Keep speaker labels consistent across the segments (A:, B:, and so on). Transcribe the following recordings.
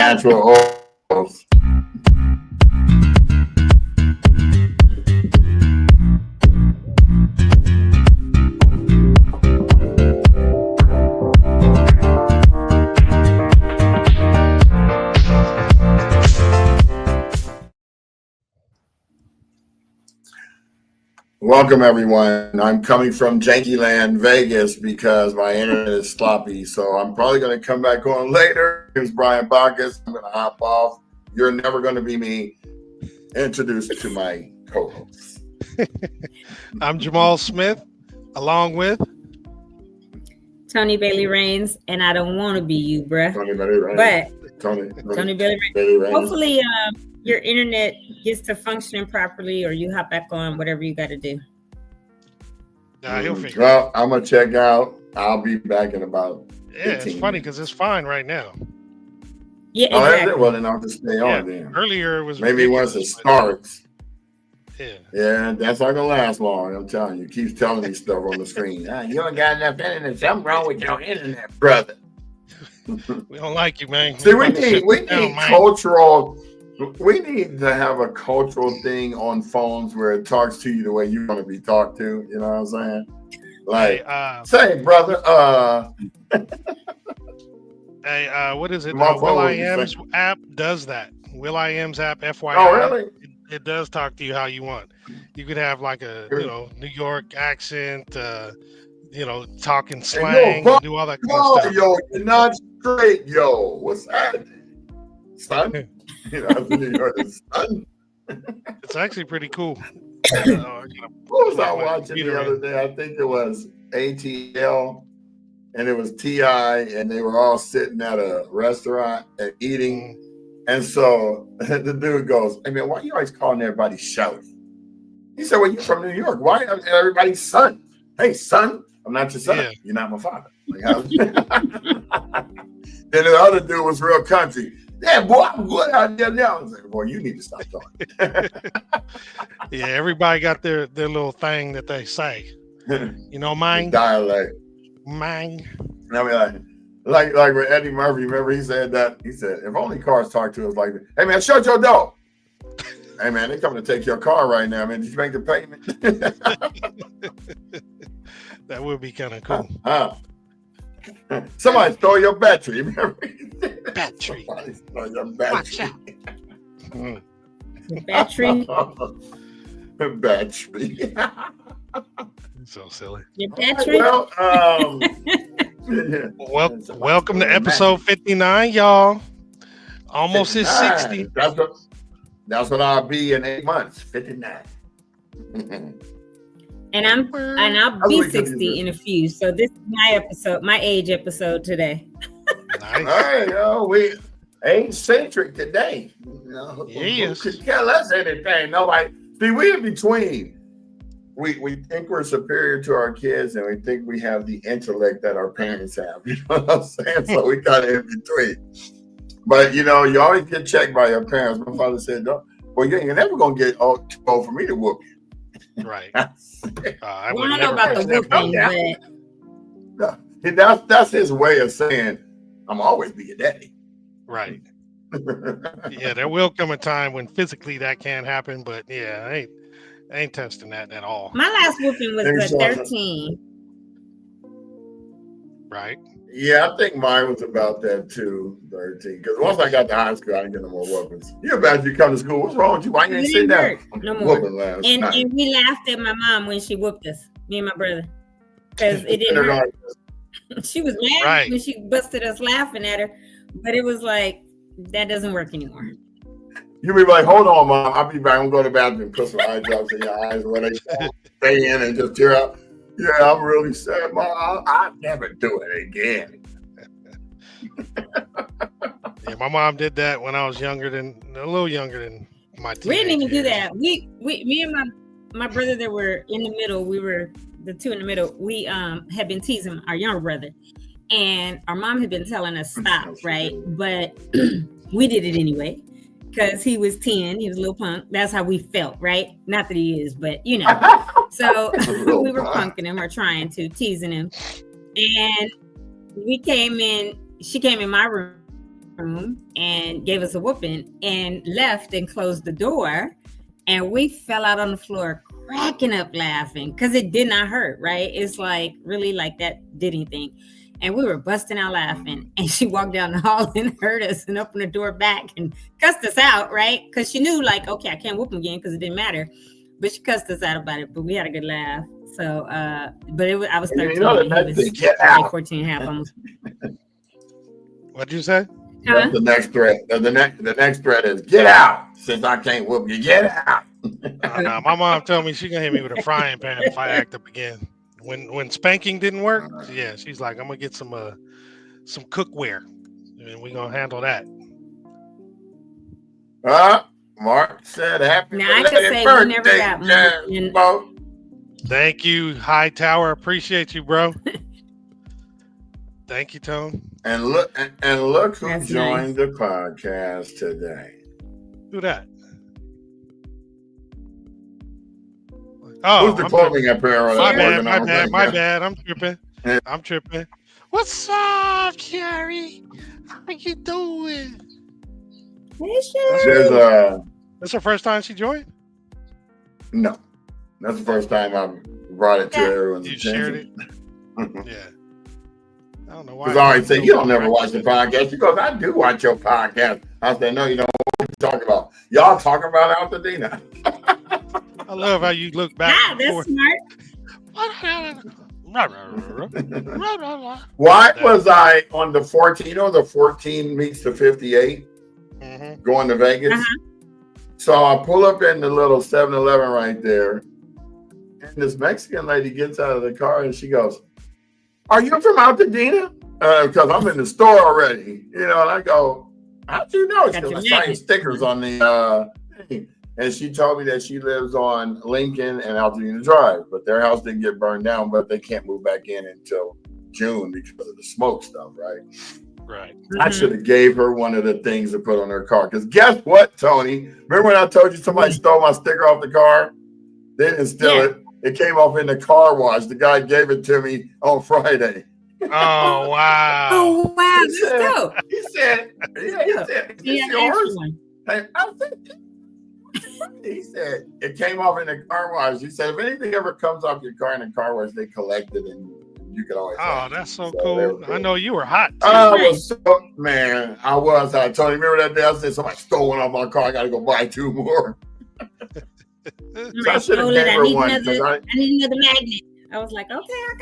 A: natural oils. Welcome, everyone. I'm coming from Jankyland, Vegas, because my internet is sloppy. So I'm probably going to come back on later. It's Brian Bacchus. I'm going to hop off. You're never going to be me. Introduced to my co-hosts.
B: I'm Jamal Smith, along with
C: Tony Bailey Rains, and I don't want to be you, bruh.
A: Tony Bailey Rains.
C: But
A: Tony
C: Bailey Rains. Hopefully, your internet gets to functioning properly, or you hop back on, whatever you got to do.
B: He'll figure.
A: Well, I'm gonna check out. I'll be back in about.
B: Yeah, it's funny because it's fine right now.
C: Yeah, exactly.
A: Well, then I'll just stay on then.
B: Earlier it was
A: maybe once it starts.
B: Yeah,
A: that's not gonna last long. I'm telling you. Keeps telling me stuff on the screen. You don't got enough internet. Something wrong with your internet, brother.
B: We don't like you, man.
A: See, we need cultural. We need to have a cultural thing on phones where it talks to you the way you want to be talked to. You know what I'm saying? Like, say, brother.
B: What is it? Will.i.am's app does that. Will.i.am's app, FYI.
A: Oh, really?
B: It does talk to you how you want. You could have like a New York accent, talking slang, do all that kind of stuff.
A: Yo, you're not straight, yo. What's happening, son? New York is son.
B: It's actually pretty cool.
A: What was I watching the other day? I think it was ATL, and it was T.I., and they were all sitting at a restaurant and eating. And so the dude goes, "Hey man, why are you always calling everybody shouty?" He said, "Well, you're from New York. Why are everybody's son? Hey, son, I'm not your son. Yeah. You're not my father." Like, then the other dude was real country. Yeah, boy, I'm good out there now. I was like, boy, you need to stop talking.
B: Yeah, everybody got their little thing that they say. Mine.
A: Dialect.
B: Mine.
A: I mean, like with Eddie Murphy, remember he said that? He said, if only cars talk to us like that. Hey, man, shut your door. Hey, man, they're coming to take your car right now, man. Did you make the payment?
B: That would be kind of cool.
A: Somebody stole your battery. Remember?
B: Battery.
A: Somebody stole your battery.
C: Battery.
A: Battery.
B: So silly.
C: Your battery.
B: Welcome to episode 59, y'all. Almost hit 60.
A: That's what I'll be in 8 months. 59.
C: And I'll be 60 in a few. So this is my episode, my age episode today.
B: Nice.
A: All right, we age-centric today.
B: Yes.
A: Who could care less anything? Nobody. See, we in between. We think we're superior to our kids, and we think we have the intellect that our parents have. You know what I'm saying? So we kind of in between. But you always get checked by your parents. My father said, "No, well, you're never gonna get too old for me to whoop you."
B: Right.
C: I don't know about the whooping,
A: but that's his way of saying, "I'm always be your daddy."
B: Right. Yeah, there will come a time when physically that can't happen, but yeah, I ain't testing that at all.
C: My last whooping was at 13.
B: Right.
A: Yeah, I think mine was about that too, 13. Because once I got to high school, I didn't get no more whoopings. You're about to come to school. What's wrong with you? Why you ain't sitting down?
C: No more. And we laughed at my mom when she whooped us, me and my brother. Because it didn't hurt. She was mad when she busted us laughing at her. But it was like, that doesn't work anymore.
A: You be like, hold on, Mom. I'll be back. I'm going to the bathroom and put some eye drops in your eyes when they stay in and just tear out. Yeah, I'm really sad, Mom. I'll never do it again.
B: Yeah, my mom did that when I was a little younger than my teenage
C: We didn't even
B: years.
C: do that. Me and my brother that were in the middle, we were the two in the middle. We had been teasing our younger brother, and our mom had been telling us stop, right? But we did it anyway. Because he was 10, he was a little punk. That's how we felt, right? Not that he is, but So we were punking him or trying to, teasing him. And she came in my room room and gave us a whooping and left and closed the door. And we fell out on the floor cracking up laughing because it did not hurt, right? It's like really like that did anything. And we were busting out laughing. And she walked down the hall and heard us and opened the door back and cussed us out, right? Because she knew like, okay, I can't whoop him again because it didn't matter. But she cussed us out about it. But we had a good laugh. So, but I was 13.
A: Get out.
C: Like 14 and a half almost.
B: What'd you say?
A: That's the next threat. The next threat is get out. Since I can't whoop you, get out.
B: My mom told me she's gonna hit me with a frying pan if I act up again. When spanking didn't work, yeah, she's like, I'm gonna get some cookware, and we're gonna handle that.
A: Mark said happy
C: now I can say we never got more.
B: Thank you, Hightower. Appreciate you, bro. Thank you, Tone.
A: And look who
C: That's
A: joined the podcast today.
B: Who that? Oh,
A: who's the clothing apparel?
B: My bad. I'm tripping. What's up, Carrie? How you doing?
C: Hey, Sherry.
B: That's her first time she joined?
A: No. That's the first time I've brought it to everyone's attention.
B: Shared it? Yeah. I don't know why.
A: Because I always say, you don't never watch the podcast. She goes, I do watch your podcast. I said, no, you don't. What are you talking about? Y'all talking about Altadena.
B: I love how you look back.
C: That's smart.
A: Why was I on the 14? You know, the 14 meets the 58 going to Vegas? So I pull up in the little 7-Eleven right there. And this Mexican lady gets out of the car and she goes, are you from Altadena? Because I'm in the store already. You know, and I go, how'd you know? She goes, I saw stickers on the thing. And she told me that she lives on Lincoln and Altadena Drive, but their house didn't get burned down, but they can't move back in until June because of the smoke stuff, right?
B: Right.
A: I should have gave her one of the things to put on her car. Because guess what, Tony? Remember when I told you somebody stole my sticker off the car? They didn't steal it. It came off in the car wash. The guy gave it to me on Friday.
B: Oh, wow.
C: Oh, wow.
A: He said, is this yours? Hey, I think he said it came off in the car wash. He said if anything ever comes off your car in the car wash, they collect it and you can always.
B: Oh, that's so cool. I know you were hot.
A: I was hot. Tony, remember that day I said somebody stole one off my car? I got to go buy 2 more. So I should have gave her one.
C: I need another magnet. I was like, okay, I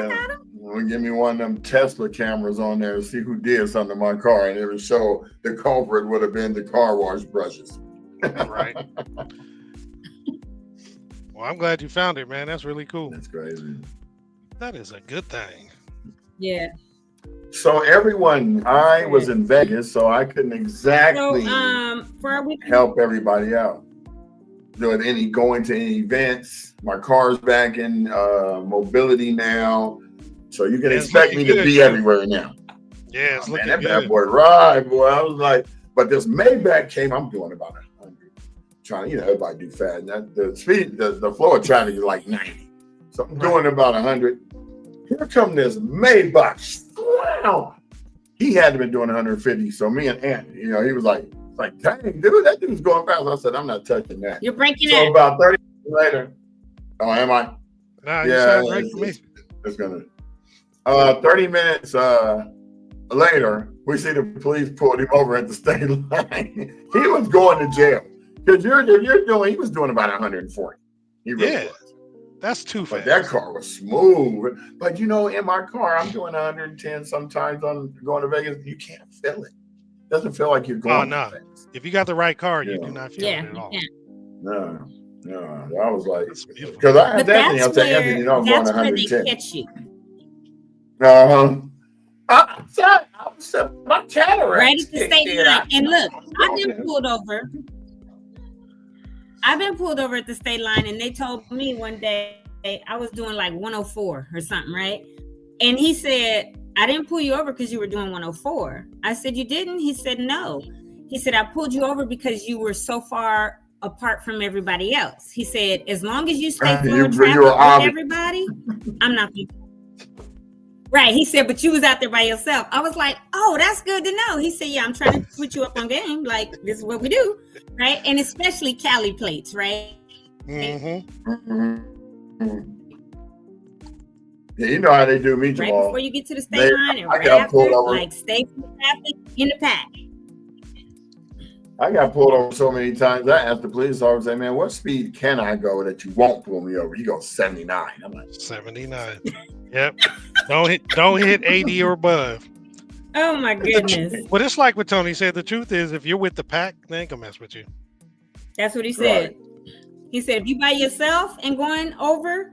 C: got him.
A: Well, give me one of them Tesla cameras on there to see who did something to my car, and it would show the culprit would have been the car wash brushes.
B: Right. Well, I'm glad you found it, man. That's really cool.
A: That's crazy.
B: That is a good thing.
C: Yeah.
A: So everyone, I was in Vegas, so I couldn't exactly help everybody out. Going to any events. My car's back in mobility now, so you can expect me to be everywhere now.
B: Yeah, it's looking
A: that
B: good.
A: bad boy ride, boy. I was like, but this Maybach came. I'm doing about 100. Trying, everybody do fast. And the speed, the flow of traffic is like 90, so I'm doing about 100. Here come this Maybach. Wow, he had to been doing 150. So me and Ant, he was like, dang, dude, that dude's going fast. I said, I'm not touching that.
C: You're breaking
A: it. So about 30 minutes later, am I?
B: No, you sound right for me.
A: It's gonna. 30 minutes later, we see the police pulled him over at the state line. He was going to jail because he was doing about 140. He really was.
B: That's too fast.
A: But that car was smooth. But in my car, I'm doing 110 sometimes on going to Vegas. You can't feel it. Doesn't feel like you're going.
B: Oh, no. If you got the right car, you do not feel it at all.
A: No. I was like, because I had Anthony. I said, Anthony, I'm going 110.
C: They catch you.
A: I was my cataract.
C: Right at the state line. And look, I've been pulled over at the state line, and they told me one day I was doing like 104 or something, right? And he said, I didn't pull you over because you were doing 104. I said, you didn't? He said, no. He said, I pulled you over because you were so far apart from everybody else. He said, as long as you stay flow of traffic with everybody, I'm not going to. Right. He said, but you was out there by yourself. I was like, oh, that's good to know. He said, yeah, I'm trying to put you up on game. Like, this is what we do. Right. And especially Cali plates, right?
A: Yeah, you know how they do me, Jamal.
C: Right before you get to the state line and right after, like, stay from traffic in the pack.
A: I got pulled over so many times. I asked the police officer, man, what speed can I go that you won't pull me over? He goes 79. I'm like
B: 79. Yep. Don't hit 80 or above.
C: Oh my goodness.
B: But it's like what Tony said. The truth is, if you're with the pack, they ain't gonna mess with you.
C: That's what he said. Right. He said, if you by yourself and going over,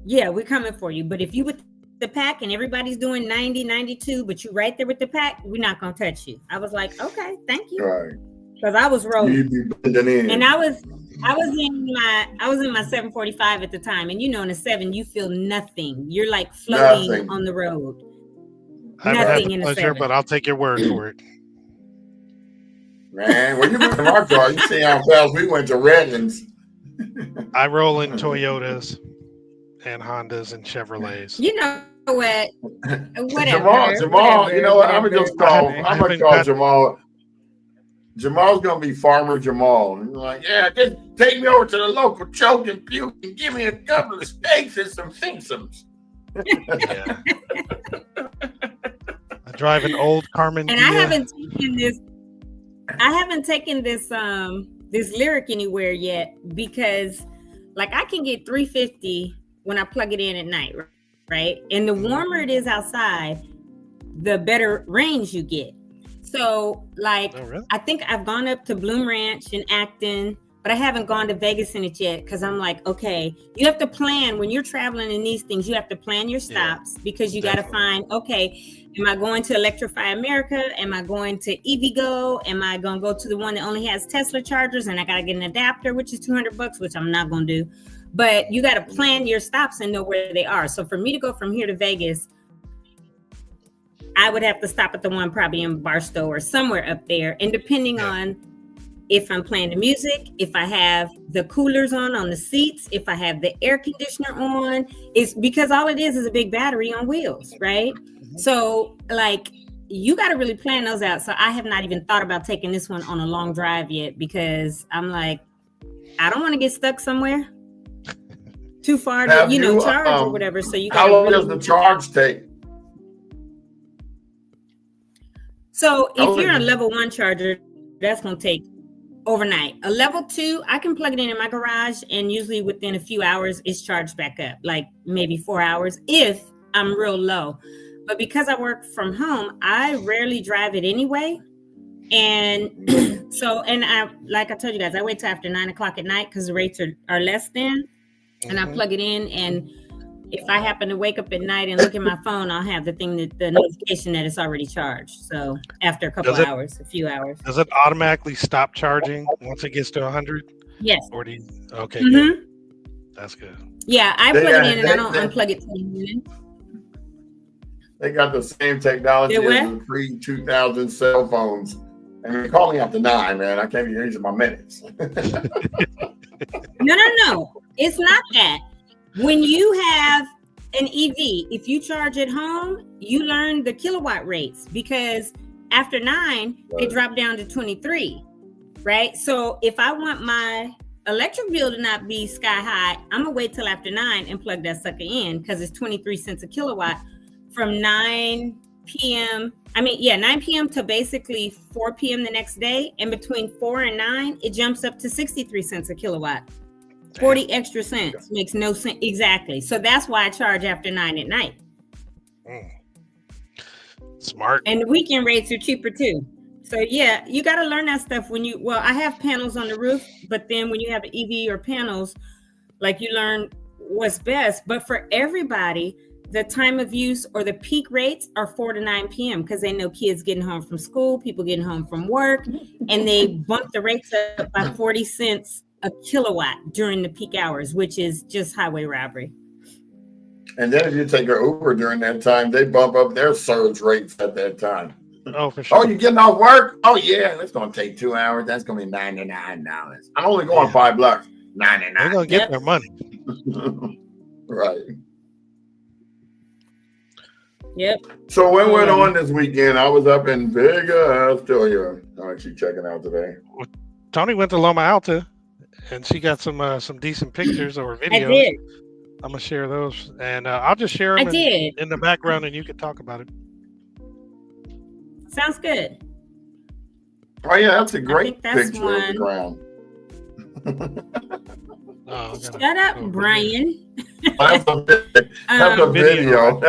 C: yeah, we're coming for you. But if you with the pack and everybody's doing 90, 92, but you right there with the pack, we're not gonna touch you. I was like, okay, thank you.
A: Right.
C: Because I was rolling. And I was in my 745 at the time. And you know, in a 7, you feel nothing. You're like floating on the road.
B: Nothing in a 7. But I'll take your word for it.
A: Man, when you went to our car, you see how fast we went to Redlands.
B: I roll in Toyotas and Hondas and Chevrolets.
C: You know what?
A: Whatever. Jamal, you know what? I'm gonna call Jamal. Jamal's gonna be Farmer Jamal. And like, yeah, just take me over to the local choke and puke and give me a couple of steaks and some thingsums.
B: Yeah. I drive an old Carmen.
C: And I haven't taken this this lyric anywhere yet, because like I can get 350 when I plug it in at night, right? And the warmer it is outside, the better range you get. So like, I think I've gone up to Bloom Ranch and Acton, but I haven't gone to Vegas in it yet, because I'm like, okay, you have to plan when you're traveling in these things. You have to plan your stops, because you got to find, okay, am I going to Electrify America? Am I going to EVgo? Am I going to go to the one that only has Tesla chargers and I got to get an adapter, which is $200, which I'm not going to do. But you got to plan your stops and know where they are. So for me to go from here to Vegas, I would have to stop at the one probably in Barstow or somewhere up there. And depending on if I'm playing the music, if I have the coolers on the seats, if I have the air conditioner on, it's because all it is a big battery on wheels, right? So like, you got to really plan those out. So I have not even thought about taking this one on a long drive yet, because I'm like, I don't want to get stuck somewhere too far to, charge or whatever. So you got
A: how long does the charge take?
C: So if you're a level 1 charger, that's going to take overnight. A level 2, I can plug it in my garage, and usually within a few hours, it's charged back up, like maybe 4 hours if I'm real low. But because I work from home, I rarely drive it anyway. And so, and I, like I told you guys, I wait till after 9 o'clock at night because the rates are less than, and I plug it in. And if I happen to wake up at night and look at my phone, I'll have the notification that it's already charged. So after a couple hours, a few hours.
B: Does it automatically stop charging once it gets to 100?
C: Yes.
B: Or okay, good. That's good.
C: Yeah, I plug it in and I don't unplug it till the morning.
A: They got the same technology as the pre-2000 cell phones. And they call me after 9, man. I can't be using my minutes.
C: No. It's not that. When you have an EV, if you charge at home, you learn the kilowatt rates, because after 9, it dropped down to 23, right? So if I want my electric bill to not be sky high, I'm going to wait till after 9 and plug that sucker in, because it's 23 cents a kilowatt from 9 p.m. 9 p.m. to basically 4 p.m. the next day. And between 4 and 9, it jumps up to 63 cents a kilowatt. 40 extra cents makes no sense. Exactly. So that's why I charge after 9 at night.
B: Smart.
C: And the weekend rates are cheaper too. So yeah, you got to learn that stuff I have panels on the roof, but then when you have an EV or panels, like, you learn what's best. But for everybody, the time of use or the peak rates are 4 to 9 p.m. because they know kids getting home from school, people getting home from work, and they bump the rates up by 40 cents a kilowatt during the peak hours, which is just highway robbery.
A: And then if you take an Uber during that time, they bump up their surge rates at that time.
B: Oh, for sure.
A: Oh, you getting off work? Oh, yeah, it's going to take 2 hours. That's going to be $99. I'm only going 5 blocks. $99.
B: They're going to get their money.
A: Right.
C: Yep.
A: So what went on this weekend? I was up in Vegas. Still here. I'm actually checking out today.
B: Tony went to Loma Alta, and she got some decent pictures or videos.
C: I did.
B: I'm gonna share those, and I'll just share them in the background, and you can talk about it.
C: Sounds good.
A: Oh yeah, that's a great picture of the ground.
C: Shut up, Brian.
A: That's a video.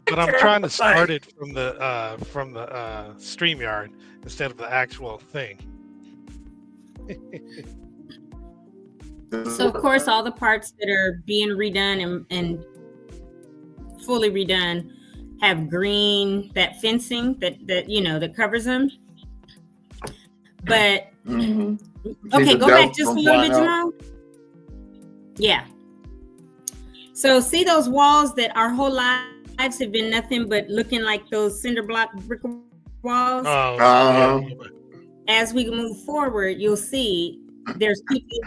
B: I'm trying to start it from the StreamYard instead of the actual thing.
C: So of course, all the parts that are being redone and fully redone have green, that fencing that covers them. But okay, go back just a little bit, Jamal. Yeah. So see those walls that our whole lives have been nothing but looking like those cinder block brick walls? As we move forward, you'll see there's people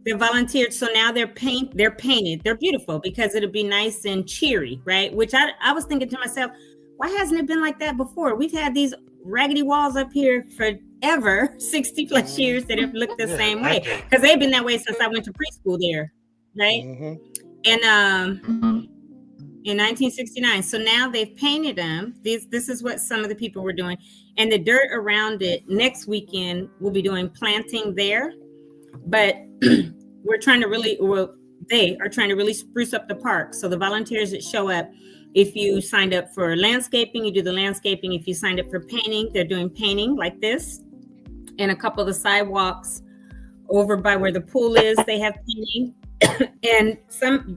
C: that volunteered. So now they're painted. They're beautiful because it'll be nice and cheery, right? Which I was thinking to myself, why hasn't it been like that before? We've had these raggedy walls up here forever, 60 plus years that have looked the same way. Because they've been that way since I went to preschool there, right? And in 1969. So now they've painted them. This is what some of the people were doing. And the dirt around it, next weekend, we'll be doing planting there. But they are trying to really spruce up the park. So the volunteers that show up, if you signed up for landscaping, you do the landscaping. If you signed up for painting, they're doing painting like this. And a couple of the sidewalks over by where the pool is, they have painting. And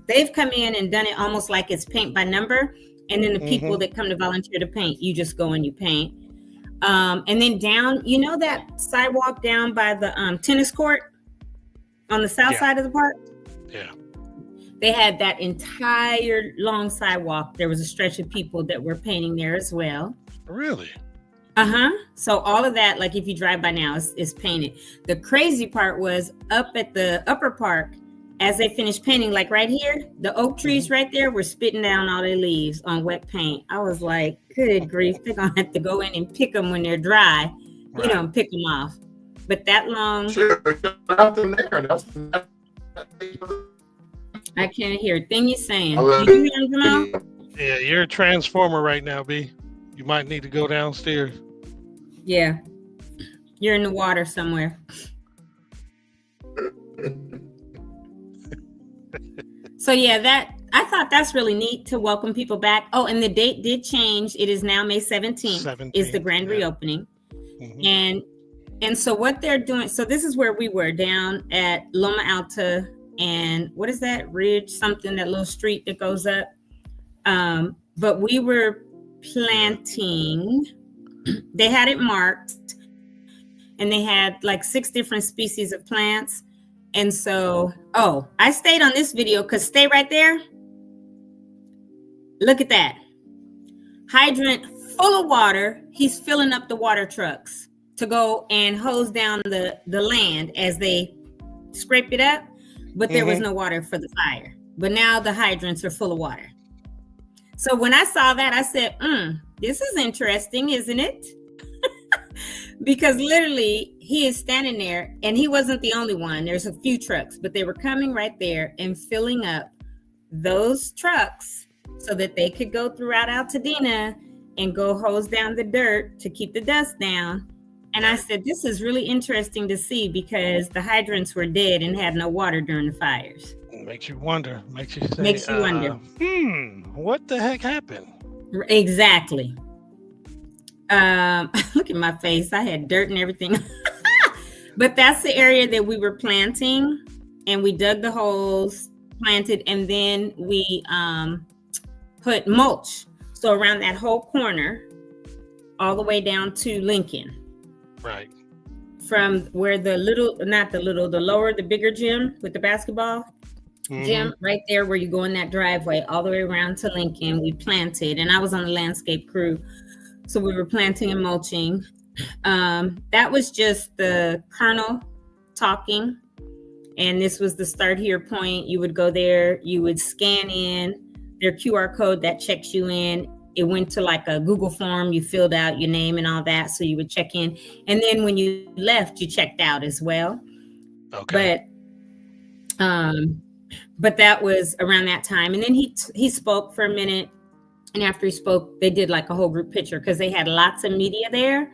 C: they've come in and done it almost like it's paint by number. And then the people that come to volunteer to paint, you just go and you paint. And then down, that sidewalk down by the tennis court on the south side of the park?
B: Yeah.
C: They had that entire long sidewalk. There was a stretch of people that were painting there as well.
B: Really?
C: So all of that, like if you drive by now, is painted. The crazy part was up at the upper park, as they finished painting, like right here, the oak trees right there were spitting down all their leaves on wet paint. I was like, good grief, they're going to have to go in and pick them when they're dry, and pick them off. But that long... I can't hear a thing you're saying. You hear him, Jamal?
B: Yeah, you're a transformer right now, B. You might need to go downstairs.
C: Yeah. You're in the water somewhere. So yeah, I thought that's really neat to welcome people back. Oh, and the date did change. It is now May 17th is the grand reopening. And so what they're doing, so this is where we were down at Loma Alta, and what is that ridge, something, that little street that goes up. But we were planting, they had it marked, and they had like 6 different species of plants. And so, I stayed on this video because stay right there. Look at that. Hydrant full of water. He's filling up the water trucks to go and hose down the land as they scrape it up. But there was no water for the fire. But now the hydrants are full of water. So when I saw that, I said, this is interesting, isn't it? Because literally he is standing there, and he wasn't the only one. There's a few trucks, but they were coming right there and filling up those trucks so that they could go throughout Altadena and go hose down the dirt to keep the dust down. And I said, this is really interesting to see because the hydrants were dead and had no water during the fires.
B: Makes you wonder. Makes you
C: wonder.
B: What the heck happened?
C: Exactly. Look at my face. I had dirt and everything. But that's the area that we were planting, and we dug the holes, planted, and then we put mulch. So around that whole corner, all the way down to Lincoln.
B: Right.
C: From where the bigger gym with the basketball gym, right there where you go in that driveway, all the way around to Lincoln, we planted. And I was on the landscape crew. So we were planting and mulching. That was just the colonel talking. And this was the start here point. You would go there, you would scan in their QR code that checks you in. It went to like a Google form. You filled out your name and all that. So you would check in. And then when you left, you checked out as well.
B: Okay.
C: But that was around that time. And then he spoke for a minute. And after he spoke, they did like a whole group picture because they had lots of media there.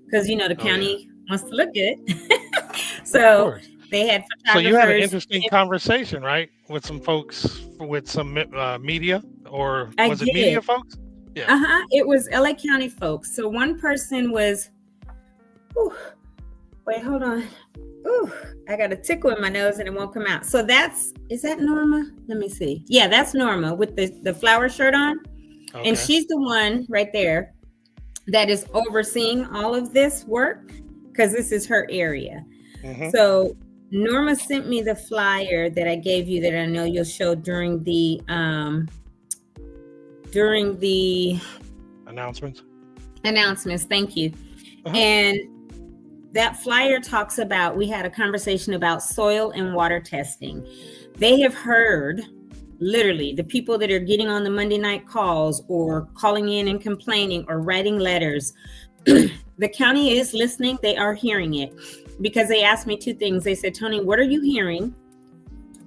C: Because, the county wants to look good. So they had photographers.
B: So you had an interesting conversation, right? With some folks, with some media, or was it media folks?
C: Yeah. It was LA County folks. So one person was, wait, hold on. I got a tickle in my nose and it won't come out. So is that Norma? Let me see. Yeah, that's Norma with the flower shirt on. Okay. And she's the one right there that is overseeing all of this work because this is her area. Mm-hmm. So Norma sent me the flyer that I gave you that I know you'll show during the
B: announcements.
C: Thank you. And that flyer talks about, we had a conversation about soil and water testing. They have heard, literally, the people that are getting on the Monday night calls or calling in and complaining or writing letters. The county is listening. They are hearing it because they asked me two things. They said, Tony, what are you hearing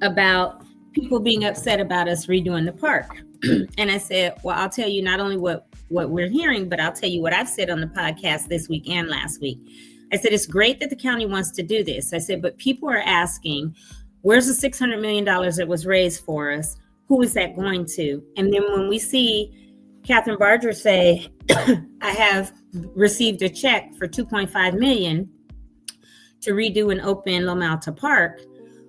C: about people being upset about us redoing the park? And I said, well, I'll tell you not only what we're hearing, but I'll tell you what I've said on the podcast this week and last week. I said, it's great that the county wants to do this. I said, but people are asking, where's the $600 million that was raised for us? Who is that going to? And then when we see Catherine Barger say, I have received a check for $2.5 million to redo and open La Malta Park,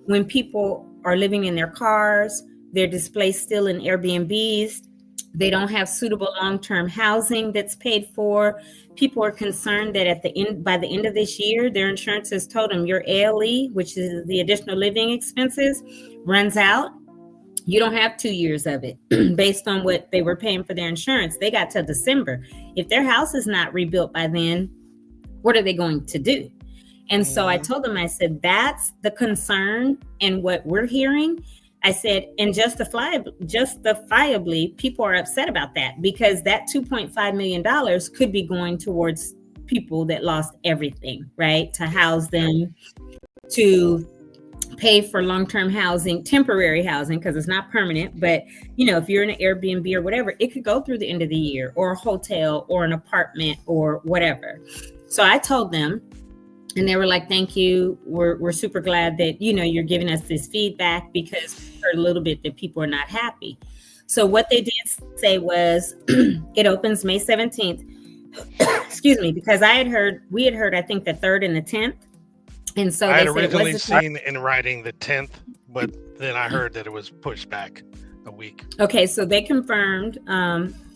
C: when people are living in their cars, they're displaced still in Airbnbs, they don't have suitable long-term housing that's paid for. People are concerned that by the end of this year, their insurance has told them your ALE, which is the additional living expenses, runs out. You don't have 2 years of it based on what they were paying for their insurance. They got till December. If their house is not rebuilt by then, what are they going to do? And so I told them, I said, that's the concern and what we're hearing. I said, and justifiably, people are upset about that because that $2.5 million could be going towards people that lost everything, right? To house them, to pay for long-term housing, temporary housing, because it's not permanent. But, if you're in an Airbnb or whatever, it could go through the end of the year, or a hotel or an apartment or whatever. So I told them, and they were like, thank you. We're super glad that, you're giving us this feedback because we heard a little bit that people are not happy. So what they did say was it opens May 17th. Excuse me, because we had heard, I think, the 3rd and the 10th. And so
B: I had originally seen in writing the 10th, but then I heard that it was pushed back a week. Okay,
C: so they confirmed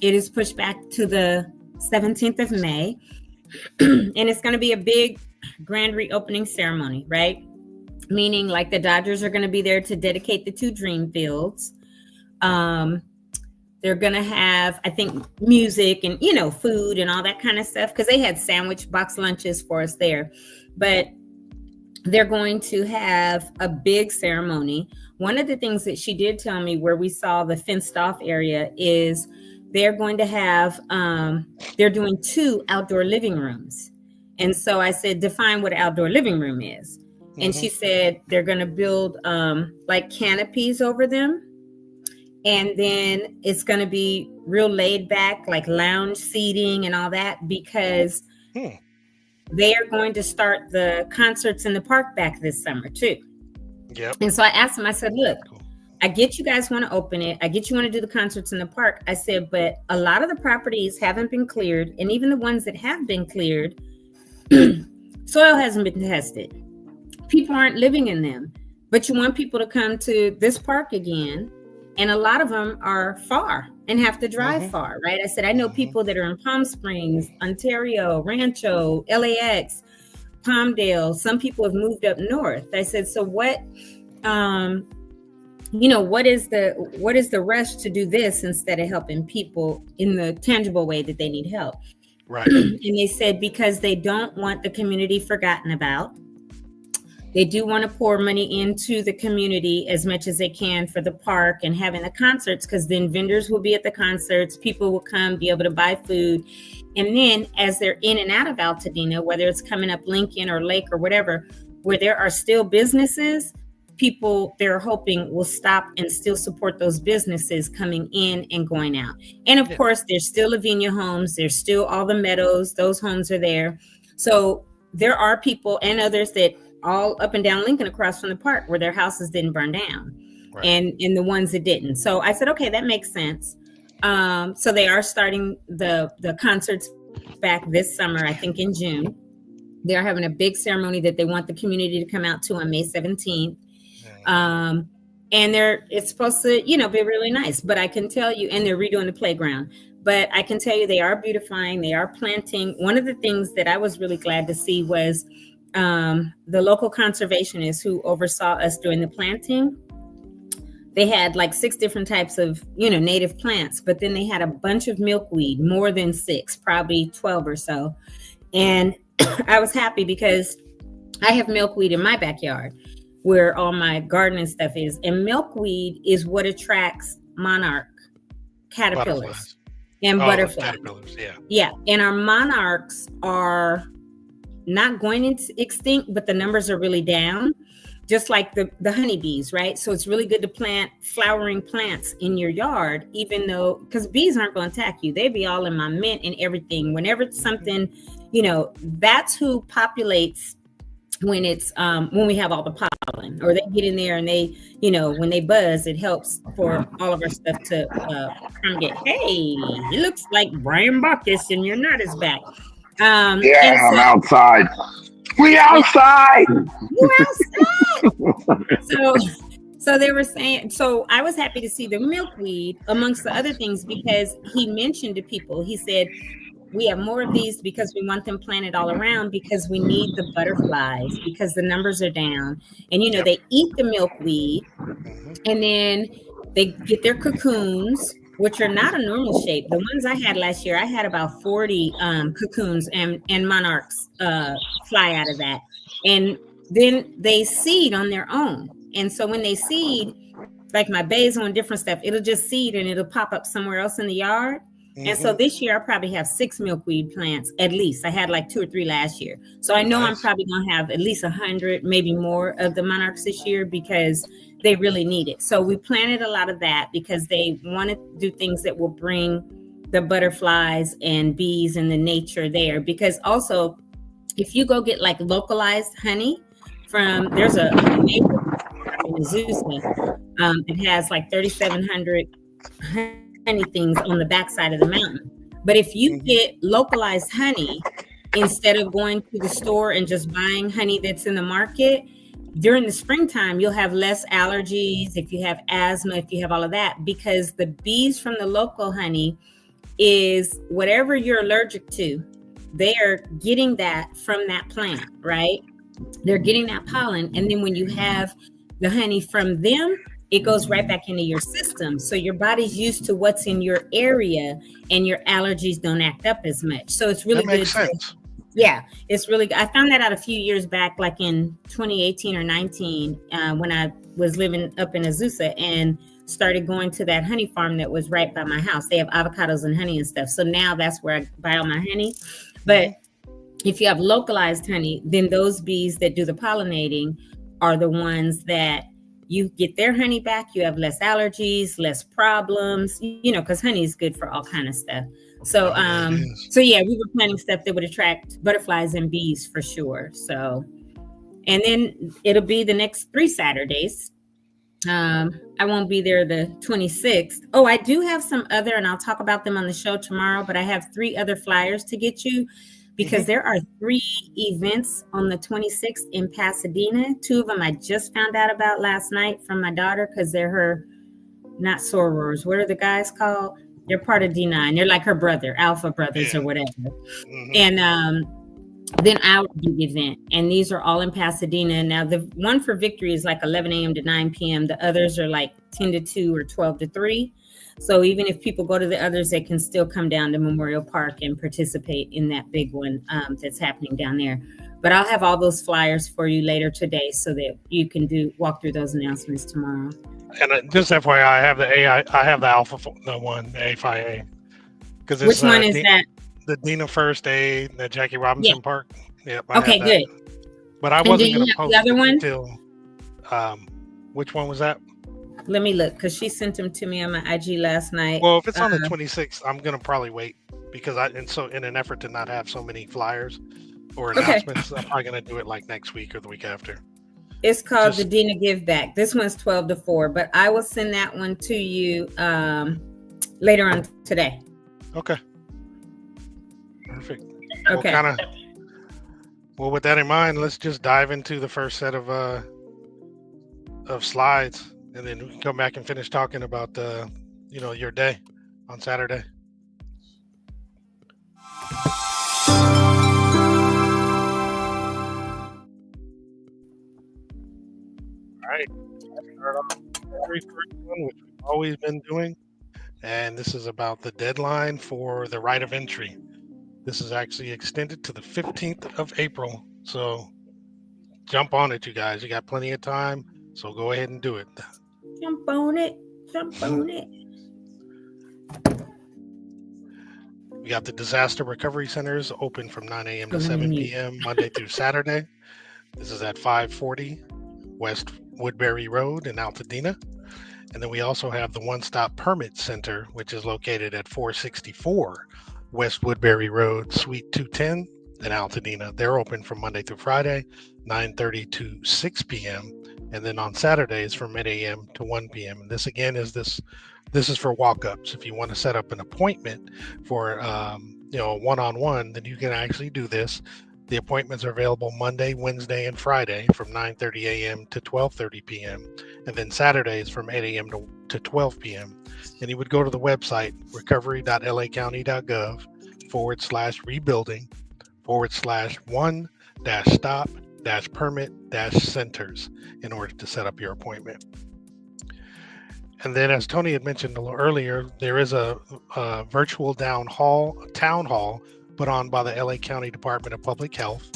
C: it is pushed back to the 17th of May. And it's going to be a big grand reopening ceremony, right? Meaning like the Dodgers are going to be there to dedicate the 2 dream fields. They're going to have, I think, music and, food and all that kind of stuff because they had sandwich box lunches for us there. But they're going to have a big ceremony. One of the things that she did tell me where we saw the fenced off area is they're going to have, they're doing 2 outdoor living rooms. And so I said, define what an outdoor living room is. Mm-hmm. And she said, they're going to build like canopies over them. And then it's going to be real laid back, like lounge seating and all that, because they are going to start the concerts in the park back this summer too.
B: Yep.
C: And so I asked them, I said, look, I get you guys want to open it. I get you want to do the concerts in the park. I said, but a lot of the properties haven't been cleared. And even the ones that have been cleared, soil hasn't been tested. People aren't living in them, but you want people to come to this park again. And a lot of them are far and have to drive far, right? I said, I know people that are in Palm Springs, Ontario, Rancho, LAX, Palmdale. Some people have moved up north. I said, so what, what is the rush to do this instead of helping people in the tangible way that they need help?
B: Right.
C: And they said, because they don't want the community forgotten about. They do want to pour money into the community as much as they can for the park and having the concerts, because then vendors will be at the concerts, people will come, be able to buy food. And then as they're in and out of Altadena, whether it's coming up Lincoln or Lake or whatever, where there are still businesses, people they're hoping will stop and still support those businesses coming in and going out. And of course, there's still Lavinia homes. There's still all the meadows. Those homes are there. So there are people and others that all up and down Lincoln across from the park where their houses didn't burn down, and the ones that didn't. So I said, okay, that makes sense. So they are starting the concerts back this summer, I think in June. They're having a big ceremony that they want the community to come out to on May 17th. And it's supposed to, be really nice, but I can tell you, and they're redoing the playground, but I can tell you they are beautifying, they are planting. One of the things that I was really glad to see was the local conservationists who oversaw us doing the planting. They had like 6 different types of, native plants, but then they had a bunch of milkweed, more than 6, probably 12 or so. And I was happy because I have milkweed in my backyard where all my gardening stuff is. And milkweed is what attracts monarch caterpillars and butterflies.
B: Caterpillars, yeah.
C: Yeah. And our monarchs are not going extinct, but the numbers are really down, just like the honeybees, right? So it's really good to plant flowering plants in your yard, even though, because bees aren't going to attack you. They be all in my mint and everything. Whenever it's something, that's who populates when it's when we have all the pollen, or they get in there and they, when they buzz, it helps for all of our stuff to get, hey, it looks like Brian Bacchus and your nut is back.
D: I'm outside. We outside.
C: You outside. So they were saying, so I was happy to see the milkweed amongst the other things, because he mentioned to people, he said, we have more of these because we want them planted all around, because we need the butterflies, because the numbers are down. And, they eat the milkweed and then they get their cocoons, which are not a normal shape. The ones I had last year, I had about 40 cocoons and monarchs fly out of that. And then they seed on their own. And so when they seed, like my basil and different stuff, it'll just seed and it'll pop up somewhere else in the yard. And so this year I probably have 6 milkweed plants at least. I had like 2 or 3 last year. So I know I'm probably going to have at least 100, maybe more of the monarchs this year, because they really need it. So we planted a lot of that because they want to do things that will bring the butterflies and bees and the nature there. Because also, if you go get like localized honey from, there's a neighborhood in Azusa, it has like 3,700 honey things on the backside of the mountain. But if you get localized honey, instead of going to the store and just buying honey that's in the market, during the springtime, you'll have less allergies, if you have asthma, if you have all of that, because the bees from the local honey is whatever you're allergic to, they are getting that from that plant, right? They're getting that pollen. And then when you have the honey from them, it goes right back into your system. So your body's used to what's in your area and your allergies don't act up as much. So it's really good. Makes sense. Yeah, it's really good. I found that out a few years back, like in 2018 or 19, when I was living up in Azusa and started going to that honey farm that was right by my house. They have avocados and honey and stuff. So now that's where I buy all my honey. But if you have localized honey, then those bees that do the pollinating are the ones that you get their honey back. You have less allergies, less problems, because honey is good for all kind of stuff. So, yeah, we were planning stuff that would attract butterflies and bees for sure. So, and then it'll be the next 3 Saturdays. I won't be there the 26th. Oh, I do have some other, and I'll talk about them on the show tomorrow, but I have 3 other flyers to get you, because there are 3 events on the 26th in Pasadena. 2 of them I just found out about last night from my daughter, because they're her, not sorors. What are the guys called? They're part of D9. They're like her brother, Alpha Brothers or whatever. And then our big event. And these are all in Pasadena. Now, the one for Victory is like 11 a.m. to 9 p.m. The others are like 10 to 2 or 12 to 3. So even if people go to the others, they can still come down to Memorial Park and participate in that big one that's happening down there. But I'll have all those flyers for you later today so that you can walk through those announcements tomorrow.
B: And just FYI, I have the Alpha, the one, the A5A. Because
C: which one is that?
B: The Dina First Aid, the Jackie Robinson Park. Yep.
C: Okay, good.
B: But I wasn't going to post
C: the other one
B: until. Which one was that?
C: Let me look, because she sent them to me on my IG last night.
B: Well, if it's on the 26th, I'm going to probably wait because in an effort to not have so many flyers or announcements, I'm probably going to do it like next week or the week after.
C: It's called the Dina Give Back. This one's 12 to 4, but I will send that one to you later on today.
B: Okay. Perfect.
C: Okay.
B: Well, with that in mind, let's just dive into the first set of slides, and then we can come back and finish talking about your day on Saturday. All right. Start off with the very first one, which we've always been doing, and this is about the deadline for the right of entry. This is actually extended to the 15th of April, so jump on it, you guys. You got plenty of time, so go ahead and do it.
C: Jump on it. Jump on it.
B: We got the disaster recovery centers open from 9 a.m. to 7 p.m. Monday through Saturday. This is at 540 West Woodbury Road in Altadena. And then we also have the One-Stop Permit Center, which is located at 464 West Woodbury Road, Suite 210 in Altadena. They're open from Monday through Friday, 9:30 to 6 p.m. And then on Saturdays from 8 a.m. to 1 p.m. And this again is this is for walk-ups. If you want to set up an appointment for one-on-one, then you can actually do this. The appointments are available Monday, Wednesday, and Friday from 9:30 a.m. to 12:30 p.m. And then Saturdays from 8 a.m. to 12 p.m. And you would go to the website recovery.lacounty.gov/rebuilding/1-stop-permit-centers in order to set up your appointment. And then, as Tony had mentioned a little earlier, there is a virtual town hall put on by the LA County Department of Public Health.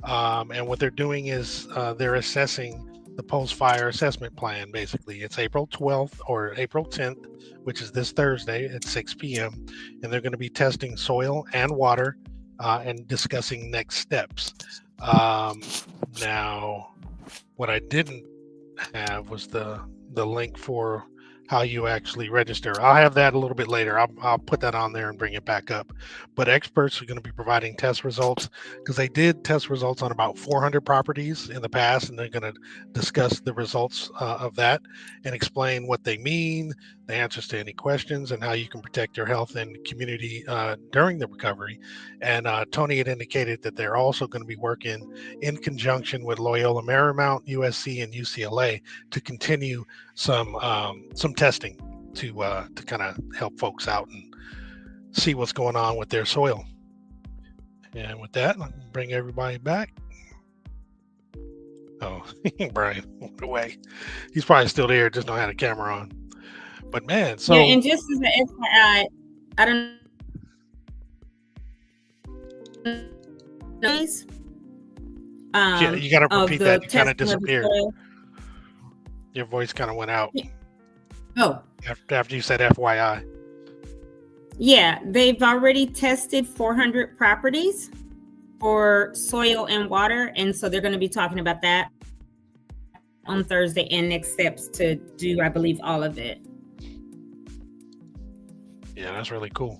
B: And what they're doing is they're assessing the post-fire assessment plan, basically. It's April 12th or April 10th, which is this Thursday at 6 p.m. And they're going to be testing soil and water and discussing next steps. Now, what I didn't have was the link for how you actually register. I'll have that a little bit later. I'll put that on there and bring it back up. But experts are going to be providing test results because they did test results on about 400 properties in the past, and they're going to discuss the results of that and explain what they mean, the answers to any questions, and how you can protect your health and community during the recovery. And Tony had indicated that they're also going to be working in conjunction with Loyola Marymount, USC, and UCLA to continue some testing to kind of help folks out and see what's going on with their soil. And with that, I'll bring everybody back. Oh, Brian went away. He's probably still there, just don't have a camera on. But man, so
C: yeah, and just as an FYI, I don't know.
B: Yeah, you got to repeat that. You kind of disappeared. Your voice kind of went out.
C: Oh.
B: After you said FYI.
C: Yeah, they've already tested 400 properties for soil and water. And so they're going to be talking about that on Thursday and next steps to do, I believe, all of it.
B: Yeah, that's really cool.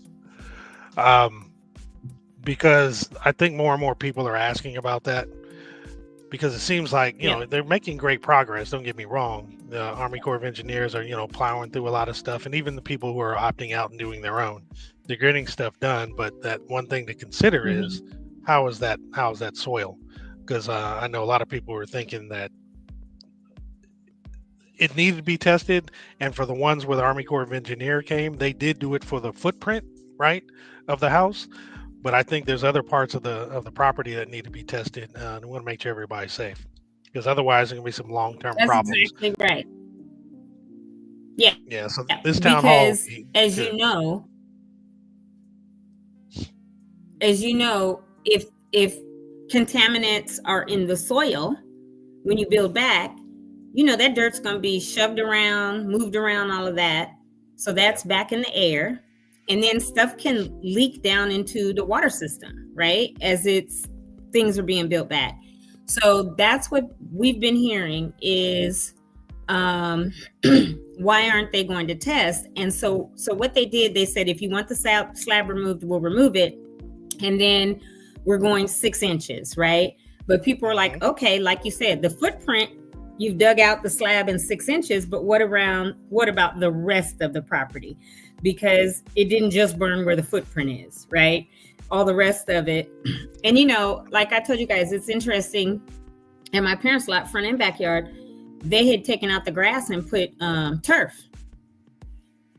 B: Because I think more and more people are asking about that. Because it seems like, you know, they're making great progress. Don't get me wrong. The Army Corps of Engineers are, plowing through a lot of stuff. And even the people who are opting out and doing their own, they're getting stuff done. But that one thing to consider is how is that soil? Because I know a lot of people were thinking that it needed to be tested. And for the ones where the Army Corps of Engineer came, they did do it for the footprint, right, of the house. But I think there's other parts of the property that need to be tested. And we want to make sure everybody's safe, because otherwise there's going to be some long-term problems.
C: That's exactly right. Yeah.
B: Yeah. So this town hall,
C: as you know, if contaminants are in the soil, when you build back, that dirt's going to be shoved around, moved around, all of that. So that's back in the air. And then stuff can leak down into the water system, right? As things are being built back. So that's what we've been hearing is, why aren't they going to test? And so what they did, they said, if you want the slab removed, we'll remove it. And then we're going 6 inches, right? But people are like, okay, like you said, the footprint, you've dug out the slab in 6 inches, but what about the rest of the property? Because it didn't just burn where the footprint is, right? All the rest of it. And like I told you guys, it's interesting. At my parents' lot, front and backyard, they had taken out the grass and put turf.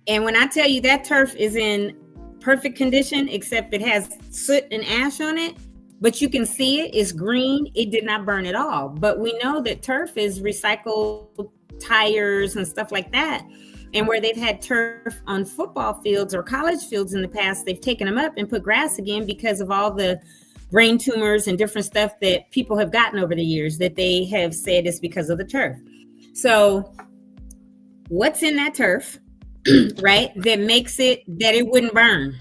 C: And when I tell you that turf is in perfect condition, except it has soot and ash on it, but you can see it's green. It did not burn at all. But we know that turf is recycled tires and stuff like that. And where they've had turf on football fields or college fields in the past, they've taken them up and put grass again because of all the brain tumors and different stuff that people have gotten over the years that they have said is because of the turf. So what's in that turf, right, that makes it that it wouldn't burn?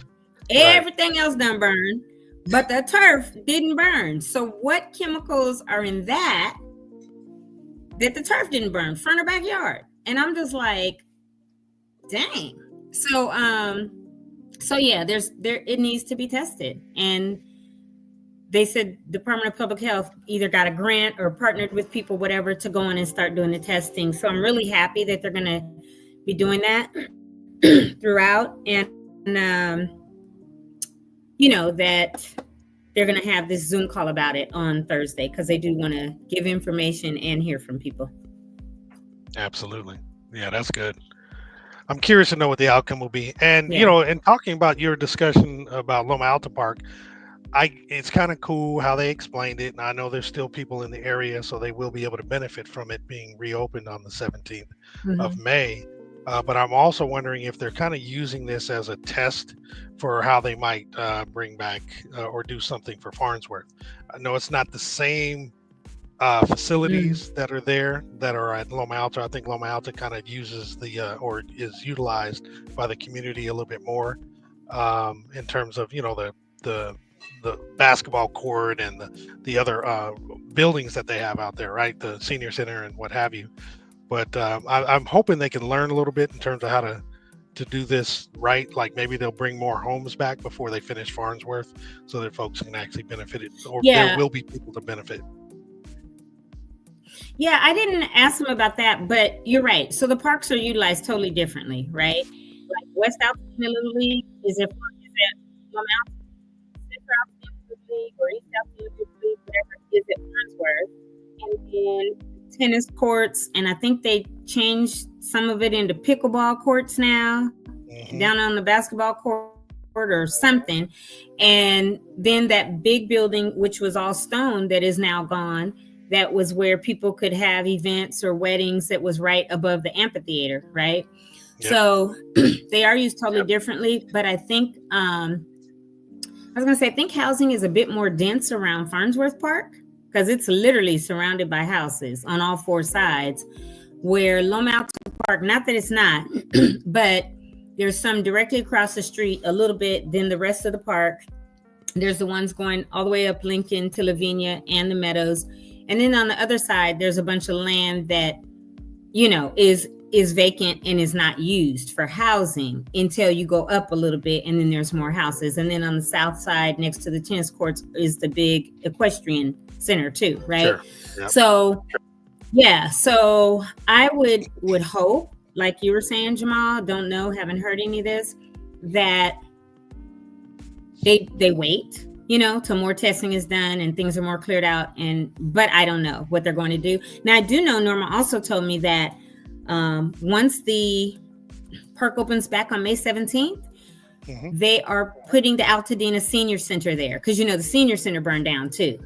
C: Right. Everything else done burn, but the turf didn't burn. So what chemicals are in that the turf didn't burn, front or backyard? And I'm just like, dang. So yeah, it needs to be tested. And they said Department of Public Health either got a grant or partnered with people, whatever, to go in and start doing the testing. So I'm really happy that they're going to be doing that throughout. And, that they're going to have this Zoom call about it on Thursday, because they do want to give information and hear from people.
B: Absolutely. Yeah, that's good. I'm curious to know what the outcome will be. And, in talking about your discussion about Loma Alta Park, it's kind of cool how they explained it. And I know there's still people in the area, so they will be able to benefit from it being reopened on the 17th of May. But I'm also wondering if they're kind of using this as a test for how they might bring back or do something for Farnsworth. I know it's not the same facilities that are there that are at Loma Alta. I think Loma Alta kind of uses or is utilized by the community a little bit more in terms of, the basketball court and the other buildings that they have out there, right? The senior center and what have you. But I'm hoping they can learn a little bit in terms of how to do this right. Like maybe they'll bring more homes back before they finish Farnsworth so that folks can actually benefit it, or there will be people to benefit.
C: Yeah, I didn't ask them about that, but you're right. So the parks are utilized totally differently, right? Like West Altadena Little League is at Loma Alta, Central Altadena Little League, or East Altadena Little League, whatever, is at Farnsworth. And then tennis courts, and I think they changed some of it into pickleball courts now, down on the basketball court or something. And then that big building, which was all stone, that is now gone, that was where people could have events or weddings, that was right above the amphitheater, right? Yep. So they are used totally differently. But I think, I think housing is a bit more dense around Farnsworth Park, because it's literally surrounded by houses on all four sides, where Loma Alta Park, not that it's not, but there's some directly across the street a little bit, then the rest of the park. There's the ones going all the way up Lincoln to Lavinia and the Meadows. And then on the other side, there's a bunch of land that, is vacant and is not used for housing until you go up a little bit, and then there's more houses. And then on the south side, next to the tennis courts, is the big equestrian center too, right? Sure. Yep. So, yeah. So I would hope, like you were saying, Jamal, don't know, haven't heard any of this, that they wait, till more testing is done and things are more cleared out. But I don't know what they're going to do. Now, I do know Norma also told me that once the park opens back on May 17th, they are putting the Altadena Senior Center there, because the Senior Center burned down too.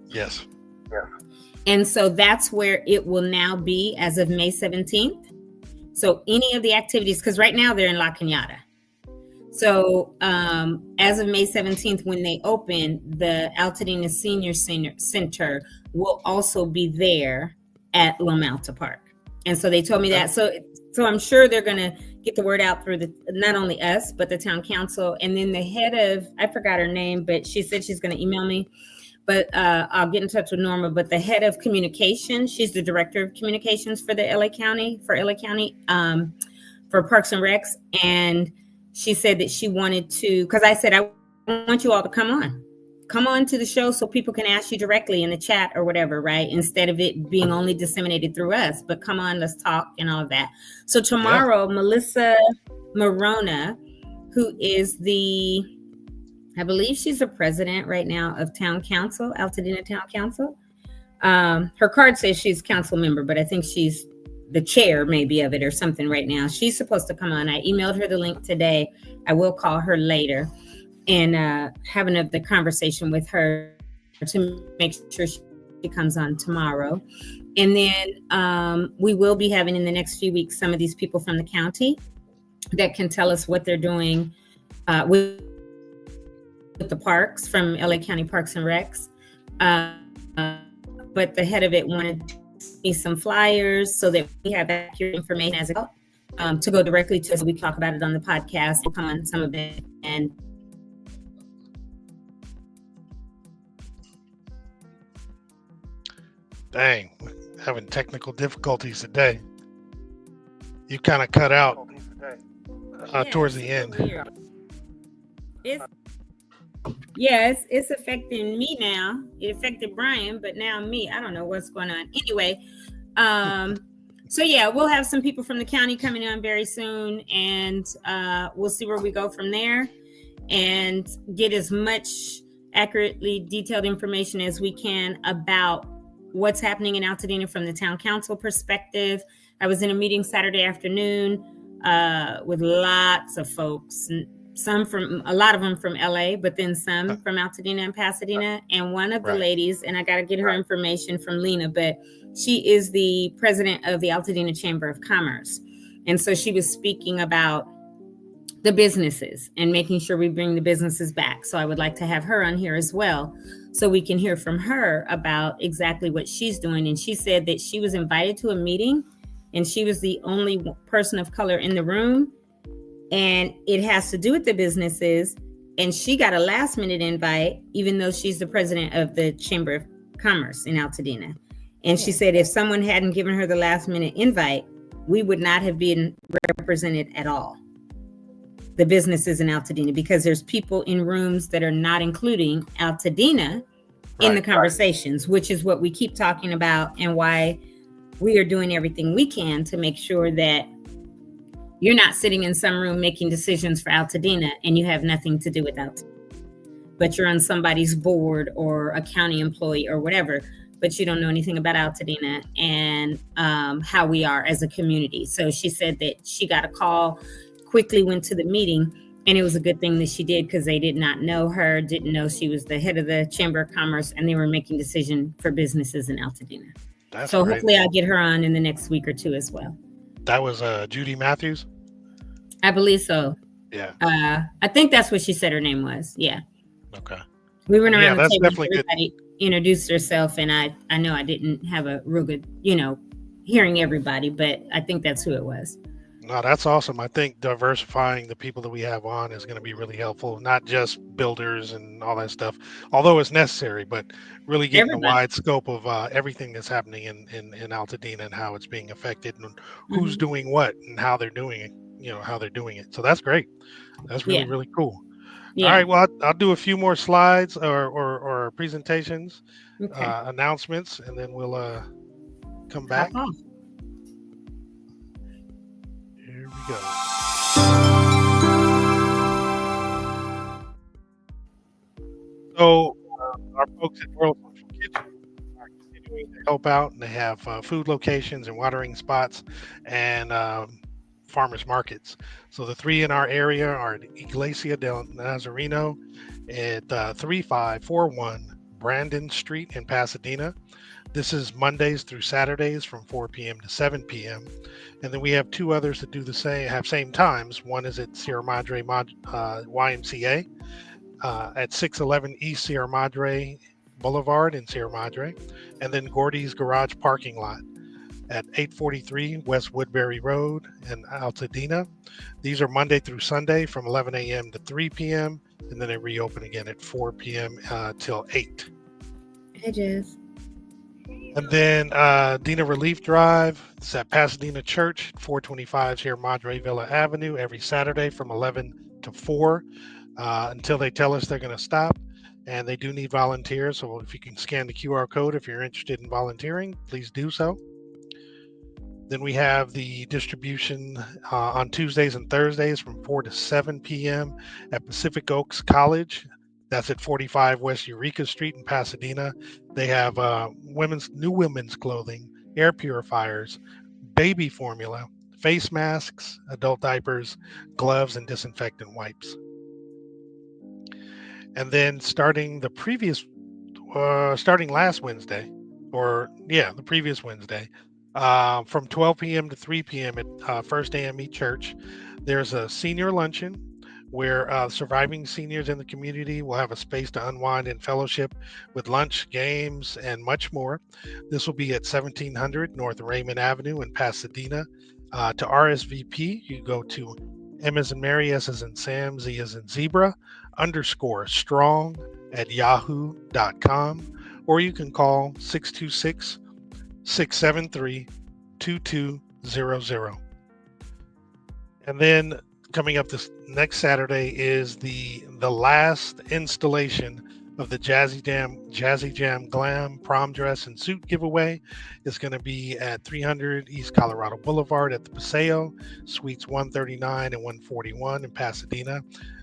B: Yes.
A: Yeah.
C: And so that's where it will now be as of May 17th. So any of the activities, because right now they're in La Cañada. So as of May 17th, when they open, the Altadena Senior Center will also be there at Loma Alta Park. And so they told me that. So I'm sure they're going to get the word out through not only us, but the town council. And then the head of, I forgot her name, but she said she's going to email me. But I'll get in touch with Norma. But the head of communications, she's the director of communications for LA County, for Parks and Recs. And she said that she wanted to, because I said, I want you all to come on to the show so people can ask you directly in the chat or whatever, right? Instead of it being only disseminated through us, but come on, let's talk and all of that. So tomorrow, Melissa Morona, who is I believe she's the president right now of Town Council, Altadena Town Council. Her card says she's council member, but I think she's the chair maybe of it or something right now. She's supposed to come on. I emailed her the link today. I will call her later and have another conversation with her to make sure she comes on tomorrow. And then we will be having in the next few weeks some of these people from the county that can tell us what they're doing with the parks from LA County Parks and Recs. But the head of it wanted me some flyers so that we have accurate information as well to go directly to us. We talk about it on the podcast. We'll come on some of it and
B: dang, having technical difficulties today. You kind of cut out towards the end.
C: It's affecting me now. It affected Brian, but now me. I don't know what's going on. Anyway, so we'll have some people from the county coming on very soon, and we'll see where we go from there and get as much accurately detailed information as we can about what's happening in Altadena from the town council perspective. I was in a meeting Saturday afternoon with lots of folks, a lot of them from LA, but then some from Altadena and Pasadena. And one of the ladies, and I got to get her information from Lena, but she is the president of the Altadena Chamber of Commerce. And so she was speaking about the businesses and making sure we bring the businesses back. So I would like to have her on here as well, so we can hear from her about exactly what she's doing. And she said that she was invited to a meeting and she was the only person of color in the room. And it has to do with the businesses. And she got a last minute invite, even though she's the president of the Chamber of Commerce in Altadena. And she said if someone hadn't given her the last minute invite, we would not have been represented at all, the businesses in Altadena, because there's people in rooms that are not including Altadena in the conversations, which is what we keep talking about and why we are doing everything we can to make sure that you're not sitting in some room making decisions for Altadena and you have nothing to do with Altadena, but you're on somebody's board or a county employee or whatever, but you don't know anything about Altadena and how we are as a community. So she said that she got a call, quickly went to the meeting, and it was a good thing that she did because they did not know her, didn't know she was the head of the Chamber of Commerce, and they were making decisions for businesses in Altadena. So great. Hopefully I'll get her on in the next week or two as well. That was
B: Judy Matthews?
C: I believe so.
B: Yeah.
C: I think that's what she said her name was. Yeah.
B: Okay.
C: We went around the table, everybody introduced herself, and I know I didn't have a real good, hearing everybody, but I think that's who it was.
B: No, that's awesome. I think diversifying the people that we have on is going to be really helpful, not just builders and all that stuff, although it's necessary, but really getting a wide scope of everything that's happening in Altadena and how it's being affected and who's doing what and how they're doing it, how they're doing it. So that's great. That's really, really cool. Yeah. All right. Well, I'll do a few more slides or presentations, announcements, and then we'll come back. Here we go. So our folks at World Central Kitchen are continuing to help out, and they have food locations and watering spots and farmers markets. So the three in our area are Iglesia del Nazareno at 3541 Brandon Street in Pasadena. This is Mondays through Saturdays from 4 p.m. to 7 p.m. And then we have two others that do the same times. One is at Sierra Madre YMCA at 611 East Sierra Madre Boulevard in Sierra Madre, and then Gordy's Garage Parking Lot at 843 West Woodbury Road in Altadena. These are Monday through Sunday from 11 a.m. to 3 p.m. and then they reopen again at 4 p.m. Till 8.
C: Hey, Jess.
B: And then Dina Relief Drive. It's at Pasadena Church, 425 Sierra Madre Villa Avenue, every Saturday from 11 to 4 until they tell us they're going to stop. And they do need volunteers. So if you can scan the QR code, if you're interested in volunteering, please do so. Then we have the distribution on Tuesdays and Thursdays from 4 to 7 p.m. at Pacific Oaks College. That's at 45 West Eureka Street in Pasadena. They have new women's clothing, air purifiers, baby formula, face masks, adult diapers, gloves, and disinfectant wipes. And then starting last Wednesday, the previous Wednesday, from 12 p.m. to 3 p.m. at First AME Church, there's a senior luncheon where surviving seniors in the community will have a space to unwind and fellowship with lunch, games, and much more. This will be at 1700 North Raymond Avenue in Pasadena. To RSVP, you go to M as in Mary, S as in Sam, Z as in Zebra, _strong at yahoo.com, or you can call 626-673-2200. And then coming up this next Saturday is the last installation of the Jazzy Jam Glam Prom Dress and Suit giveaway. Is going to be at 300 East Colorado Boulevard at the Paseo, Suites 139 and 141 in Pasadena.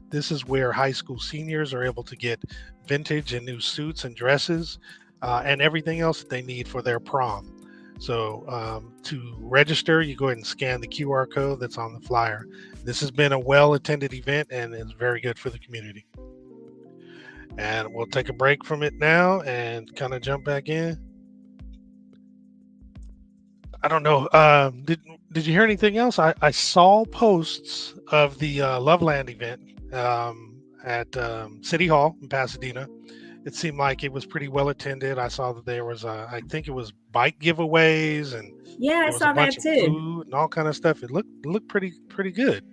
B: This is where high school seniors are able to get vintage and new suits and dresses and everything else that they need for their prom. So to register, you go ahead and scan the QR code that's on the flyer. This has been a well-attended event and is very good for the community. And we'll take a break from it now and kind of jump back in. I don't know. Did you hear anything else? I saw posts of the Loveland event at City Hall in Pasadena. It seemed like it was pretty well attended. I saw that there was, I think it was bike giveaways and
C: I saw that too.
B: Food and all kind of stuff. It looked pretty good.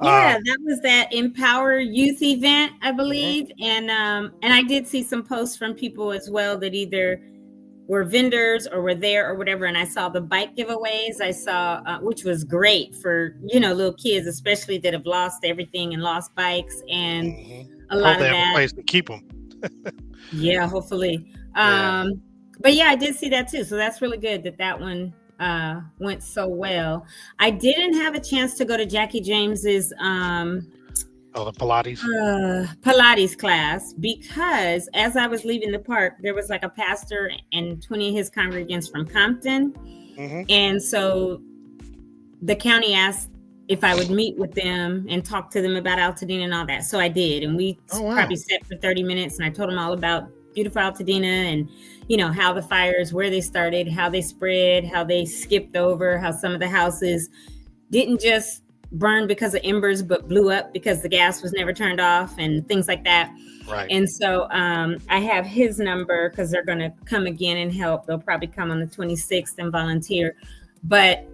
C: Yeah, that was that Empower Youth event, I believe, and I did see some posts from people as well that either were vendors or were there or whatever. And I saw the bike giveaways. I saw, which was great for little kids, especially that have lost everything and lost bikes and a lot of that.
B: Have a place to keep them.
C: Yeah, hopefully. But yeah, I did see that too. So that's really good that one went so well. I didn't have a chance to go to Jackie James's
B: the Pilates
C: Pilates class because as I was leaving the park, there was like a pastor and 20 of his congregants from Compton. And so the county asked if I would meet with them and talk to them about Altadena and all that. So I did. And we probably sat for 30 minutes and I told them all about beautiful Altadena and, how the fires, where they started, how they spread, how they skipped over, how some of the houses didn't just burn because of embers, but blew up because the gas was never turned off and things like that.
B: Right.
C: And so I have his number because they're going to come again and help. They'll probably come on the 26th and volunteer. But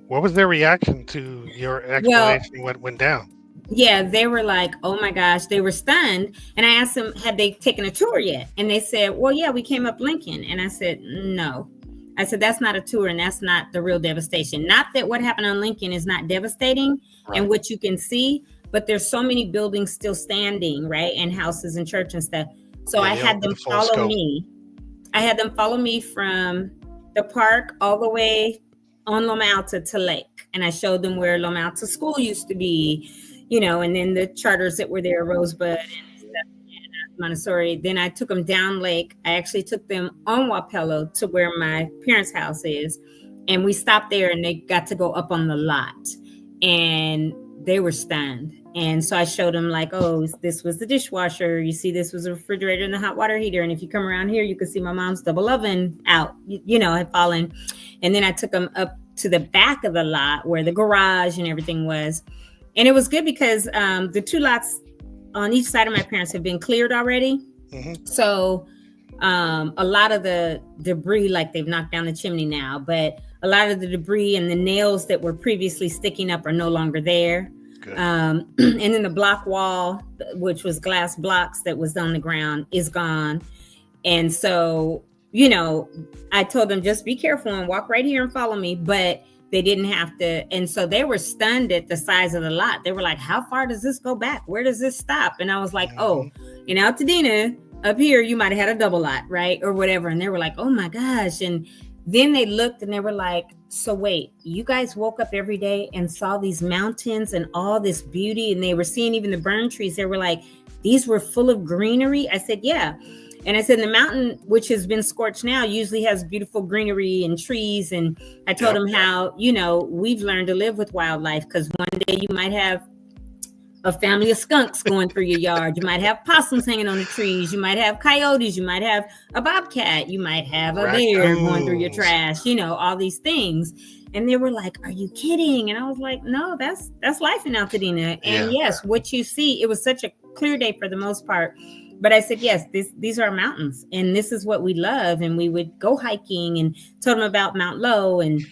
B: what was their reaction to your explanation? What went down?
C: Yeah, they were like, oh my gosh, they were stunned. And I asked them, had they taken a tour yet? And they said, well, yeah, we came up Lincoln. And I said, no. I said, that's not a tour and that's not the real devastation. Not that what happened on Lincoln is not devastating and what you can see, but there's so many buildings still standing, right? And houses and church and stuff. So I had them follow me. I had them follow me from the park all the way on Loma Alta to Lake. And I showed them where Loma Alta School used to be, and then the charters that were there, Rosebud and stuff, and Montessori. Then I took them down Lake. I actually took them on Wapello to where my parents' house is. And we stopped there and they got to go up on the lot. And they were stunned. And so I showed them like, oh, this was the dishwasher. You see, this was a refrigerator and the hot water heater. And if you come around here, you can see my mom's double oven out, had fallen. And then I took them up to the back of the lot where the garage and everything was. And it was good because the 2 lots on each side of my parents have been cleared already. Mm-hmm. So a lot of the debris, like they've knocked down the chimney now, but a lot of the debris and the nails that were previously sticking up are no longer there. And then the block wall, which was glass blocks that was on the ground, is gone. And so, I told them just be careful and walk right here and follow me, but they didn't have to. And so they were stunned at the size of the lot. They were like, how far does this go back? Where does this stop? And I was like, oh, in Altadena up here, you might've had a double lot, right? Or whatever. And they were like, oh my gosh. And then they looked and they were like, so wait, you guys woke up every day and saw these mountains and all this beauty, and they were seeing even the burn trees. They were like, these were full of greenery. I said, yeah. And I said, the mountain, which has been scorched now, usually has beautiful greenery and trees. And I told them how, we've learned to live with wildlife, because one day you might have a family of skunks going through your yard. You might have possums hanging on the trees. You might have coyotes. You might have a bobcat. You might have a bear going through your trash, all these things. And they were like, are you kidding? And I was like, no, that's life in Altadena. And yes, what you see, it was such a clear day for the most part. But I said, yes, these are mountains and this is what we love. And we would go hiking and told them about Mount Low and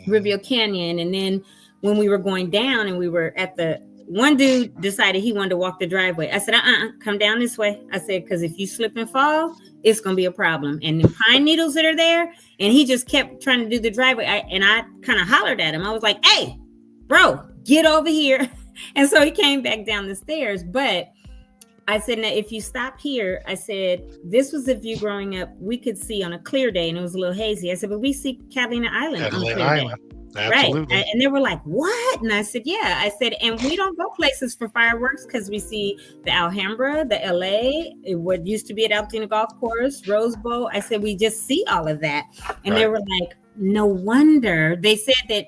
C: Reveal Canyon. And then when we were going down and we were at one dude decided he wanted to walk the driveway. I said, come down this way. I said, because if you slip and fall, it's going to be a problem. And the pine needles that are there, and he just kept trying to do the driveway. And I kind of hollered at him. I was like, hey, bro, get over here. And so he came back down the stairs. But I said, now, if you stop here, I said, this was a view growing up we could see on a clear day, and it was a little hazy. I said, but we see Catalina Island on a clear day. Absolutely. Right. And they were like, what? And I said, yeah. I said, and we don't go places for fireworks because we see the Alhambra, the LA, what used to be at Altadena Golf Course, Rose Bowl. I said, we just see all of that. And they were like, no wonder. They said that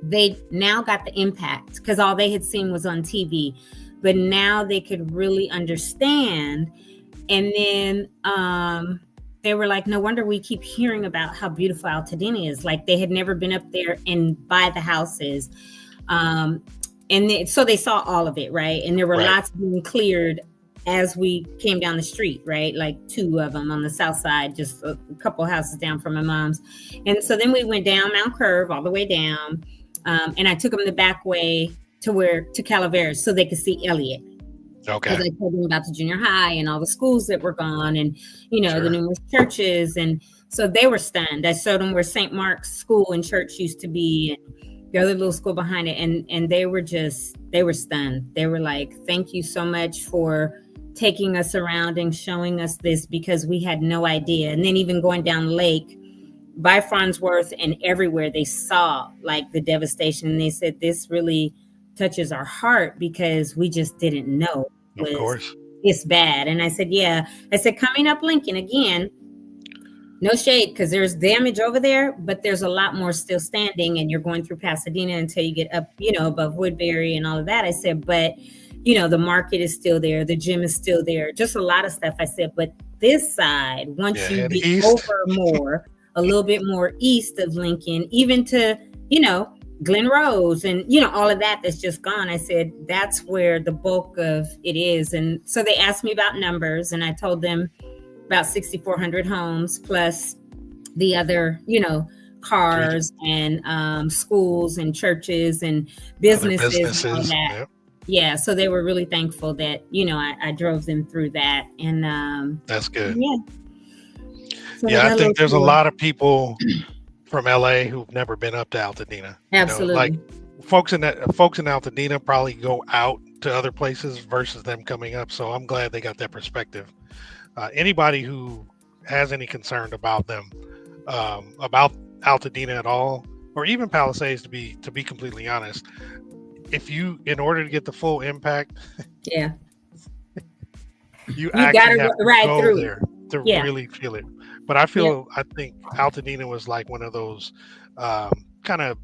C: they now got the impact because all they had seen was on TV. But now they could really understand. And then they were like, no wonder we keep hearing about how beautiful Altadena is. Like they had never been up there and by the houses. So they saw all of it, right? And there were lots being cleared as we came down the street, right? Like 2 of them on the south side, just a couple houses down from my mom's. And so then we went down Mount Curve all the way down. And I took them the back way to Calaveras so they could see Elliott. Okay. Because I told them about the junior high and all the schools that were gone and, the numerous churches. And so they were stunned. I showed them where St. Mark's School and church used to be and the other little school behind it. And they were stunned. They were like, thank you so much for taking us around and showing us this because we had no idea. And then even going down the lake by Farnsworth and everywhere, they saw like the devastation. And they said, this really touches our heart because we just didn't know.
B: Of course.
C: It's bad. And I said, yeah. I said, coming up Lincoln again, no shade, because there's damage over there, but there's a lot more still standing. And you're going through Pasadena until you get up, above Woodbury and all of that. I said, but, the market is still there. The gym is still there. Just a lot of stuff. I said, but this side, once you get over more, a little bit more east of Lincoln, even to, Glen Rose and, all of that's just gone. I said, that's where the bulk of it is. And so they asked me about numbers and I told them about 6,400 homes plus the other, cars and schools and churches and businesses. And all that. Yep. Yeah. So they were really thankful that, I drove them through that. And
B: that's good.
C: Yeah. So
B: I think there's a lot of people from LA who've never been up to Altadena.
C: Absolutely.
B: Like folks in Altadena probably go out to other places versus them coming up. So I'm glad they got that perspective. Anybody who has any concern about them, about Altadena at all, or even Palisades, to be completely honest, in order to get the full impact, you actually have to go through there to really feel it. But I think Altadena was like one of those kind of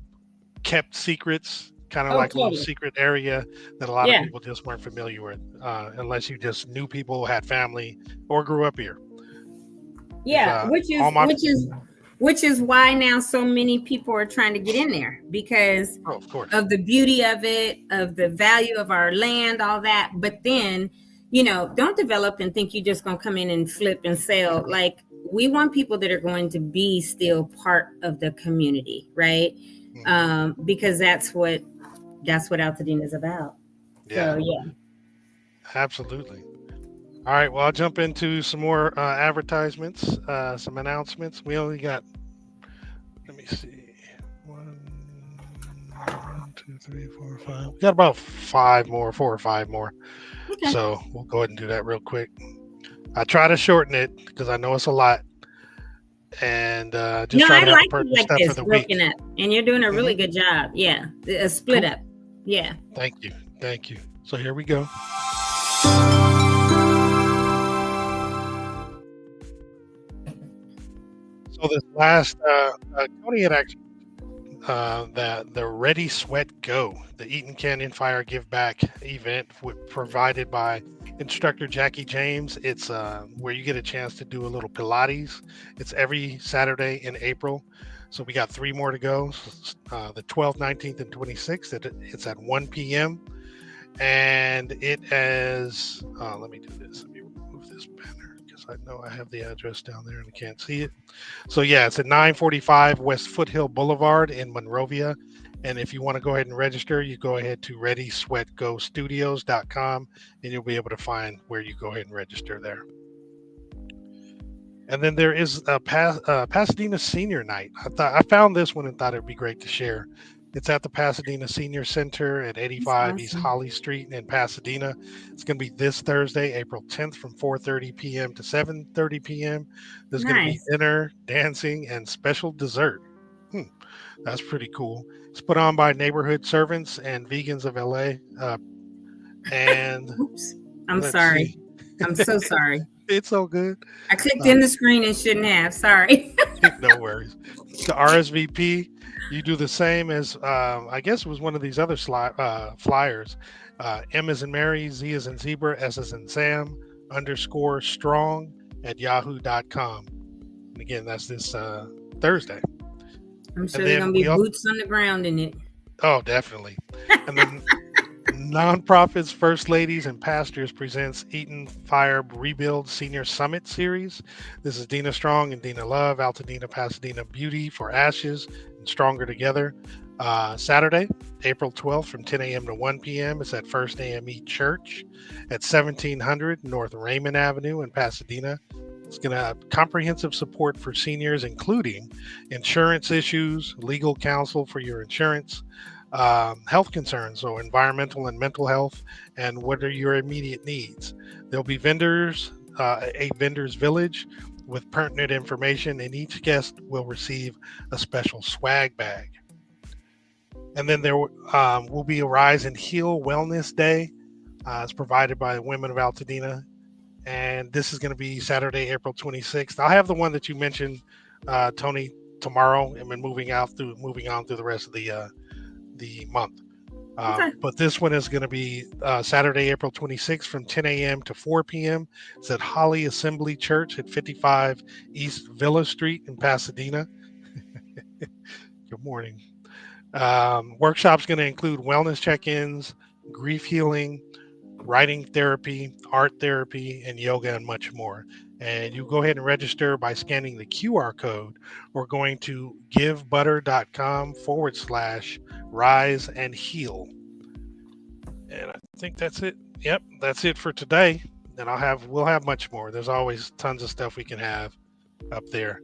B: kept secrets kind of like a little
C: totally.
B: secret area that a lot of people just weren't familiar with, unless you just knew people, had family, or grew up here.
C: Yeah, which is why now so many people are trying to get in there, because of the beauty of it, of the value of our land, all that. But then, don't develop and think you're just going to come in and flip and sell. Like, we want people that are going to be still part of the community, right? Because that's what Altadena is about.
B: Yeah. So, yeah. Absolutely. All right, well, I'll jump into some more advertisements, some announcements. We only got, let me see, 1, 2, 3, 4, 5. We got about 4 or 5 more. Okay. So we'll go ahead and do that real quick. I try to shorten it because I know it's a lot. And just try to have pertinent stuff for the week.
C: Up, and you're doing a really good job. Yeah, a split up. Yeah.
B: Thank you. So here we go. So this last, Tony had actually the Ready Sweat Go, the Eaton Canyon Fire Give Back event provided by instructor Jackie James. It's where you get a chance to do a little Pilates. It's every Saturday in April. So we got 3 more to go. The 12th, 19th, and 26th. It's at 1 p.m. And it is, let me do this. Let me remove this banner because I know I have the address down there and I can't see it. So yeah, it's at 945 West Foothill Boulevard in Monrovia. And if you want to go ahead and register, you go ahead to ReadySweatGoStudios.com and you'll be able to find where you go ahead and register there. And then there is a Pasadena Senior Night. I found this one and thought it'd be great to share. It's at the Pasadena Senior Center at 85 East Holly Street in Pasadena. It's going to be this Thursday, April 10th from 4:30 p.m. to 7:30 p.m. There's going to be dinner, dancing, and special dessert. That's pretty cool. It's put on by neighborhood servants and vegans of LA. And
C: oops, I'm sorry. I'm so sorry.
B: It's so good.
C: I clicked in the screen and shouldn't have. Sorry.
B: No worries. The RSVP, you do the same as, I guess it was one of these other flyers. M as in Mary, Z as in Zebra, S as in Sam, _strong at yahoo.com. And again, that's this Thursday.
C: I'm sure there's going to be boots on the ground in it.
B: Oh, definitely. And then Nonprofits, First Ladies, and Pastors presents Eaton Fire Rebuild Senior Summit Series. This is Dina Strong and Dina Love, Altadena Pasadena Beauty for Ashes and Stronger Together. Saturday, April 12th from 10 a.m. to 1 p.m. It's at First AME Church at 1700 North Raymond Avenue in Pasadena. It's going to have comprehensive support for seniors, including insurance issues, legal counsel for your insurance, health concerns, so environmental and mental health, and what are your immediate needs. There'll be vendors, a vendor's village with pertinent information, and each guest will receive a special swag bag. And then there will be a Rise and Heal Wellness Day. It's provided by the Women of Altadena. And this is going to be Saturday, April 26th. I'll have the one that you mentioned, Tony, tomorrow, and then moving on through the rest of the month. Okay. But this one is going to be Saturday, April 26th from 10 a.m. to 4 p.m. It's at Holly Assembly Church at 55 East Villa Street in Pasadena. Good morning. Workshop's going to include wellness check-ins, grief healing, writing therapy, art therapy, and yoga, and much more. And you go ahead and register by scanning the QR code or going to givebutter.com/rise and heal. And I think that's it. Yep, that's it for today. And we'll have much more. There's always tons of stuff we can have up there.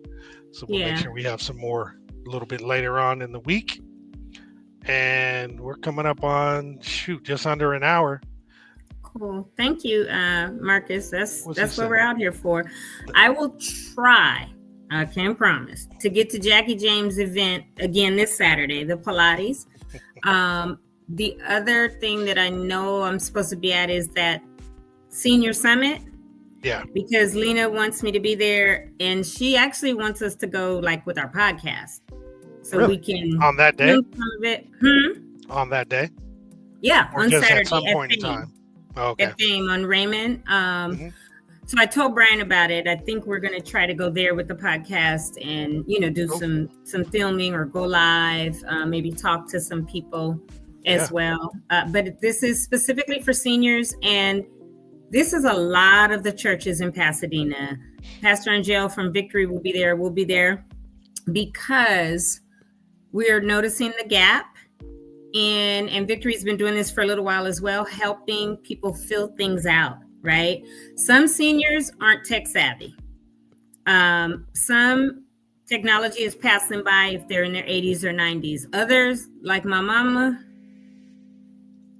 B: So we'll make sure we have some more a little bit later on in the week. And we're coming up on just under an hour.
C: Cool. Thank you, Marcus. That's what we're out here for. I will try, I can promise, to get to Jackie James' event again this Saturday, the Pilates. The other thing that I know I'm supposed to be at is that Senior Summit.
B: Yeah.
C: Because Lena wants me to be there, and she actually wants us to go like with our podcast. So
B: really?
C: We can
B: on that day. on that day?
C: Yeah,
B: Or
C: on
B: just
C: Saturday
B: at some point in
C: Fame.
B: time? Oh, okay.
C: At Fame on Raymond. So I told Brian about it. I think we're going to try to go there with the podcast and, do some filming or go live, maybe talk to some people as well. But this is specifically for seniors, and this is a lot of the churches in Pasadena. Pastor Angel from Victory will be there. We'll be there because we're noticing the gap. And Victory's been doing this for a little while as well, helping people fill things out, right? Some seniors aren't tech savvy. Some technology is passing by if they're in their 80s or 90s. Others, like my mama,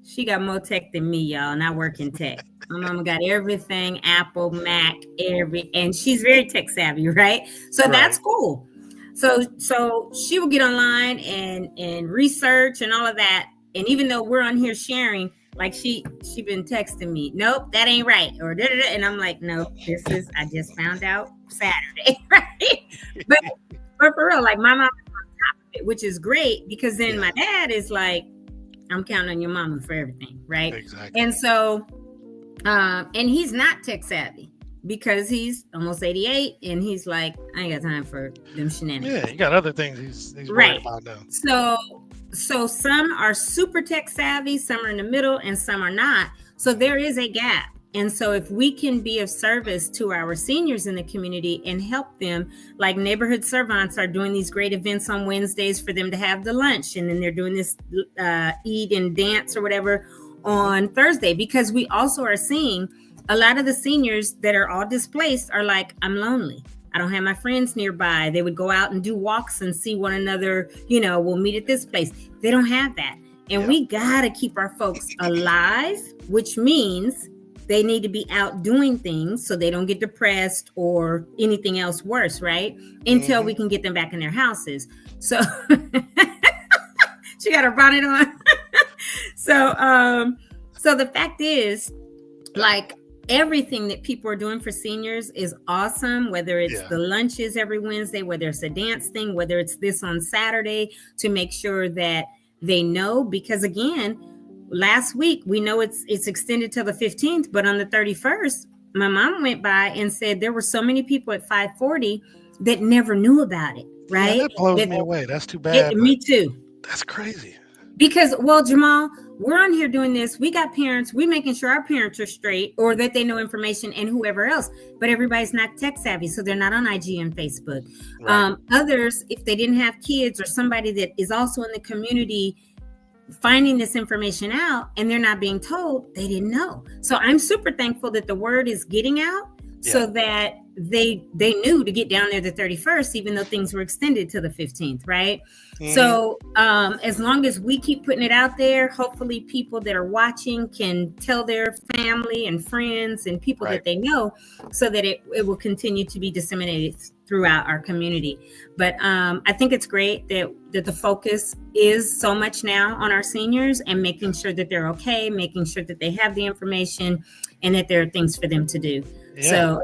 C: she got more tech than me, y'all, and I work in tech. My mama got everything, Apple, Mac, and she's very tech savvy, right? So that's cool. So she will get online and research and all of that. And even though we're on here sharing, like she been texting me, nope, that ain't right. Or da-da-da. And I'm like, nope, I just found out Saturday, right? But for real, like my mom is on top of it, which is great because then my dad is like, I'm counting on your mama for everything, right?
B: Exactly.
C: And so, and he's not tech savvy because he's almost 88 and he's like, I ain't got time for them shenanigans.
B: Yeah, he got other things he's worried about now.
C: So some are super tech savvy, some are in the middle, and some are not. So there is a gap. And so if we can be of service to our seniors in the community and help them, like Neighborhood Servants are doing these great events on Wednesdays for them to have the lunch. And then they're doing this eat and dance or whatever on Thursday, because we also are seeing a lot of the seniors that are all displaced are like, I'm lonely. I don't have my friends nearby. They would go out and do walks and see one another. We'll meet at this place. They don't have that. And we got to keep our folks alive, which means they need to be out doing things so they don't get depressed or anything else worse, right? Until we can get them back in their houses. So she got her bonnet on. So the fact is, like, everything that people are doing for seniors is awesome, whether it's the lunches every Wednesday, whether it's a dance thing, whether it's this on Saturday, to make sure that they know. Because again, last week, we know it's extended till the 15th, but on the 31st, my mom went by and said there were so many people at 540 that never knew about it, right?
B: Yeah, that blows me away. That's too bad.
C: Me too.
B: That's crazy.
C: Because, well, Jamal, we're on here doing this. We got parents. We're making sure our parents are straight or that they know information and whoever else. But everybody's not tech savvy, so they're not on IG and Facebook. Right. Others, if they didn't have kids or somebody that is also in the community finding this information out and they're not being told, they didn't know. So I'm super thankful that the word is getting out so that they knew to get down there the 31st, even though things were extended to the 15th, right? So as long as we keep putting it out there, hopefully people that are watching can tell their family and friends and people that they know, so that it will continue to be disseminated throughout our community. But I think it's great that the focus is so much now on our seniors and making sure that they're okay, making sure that they have the information and that there are things for them to do. Yeah. So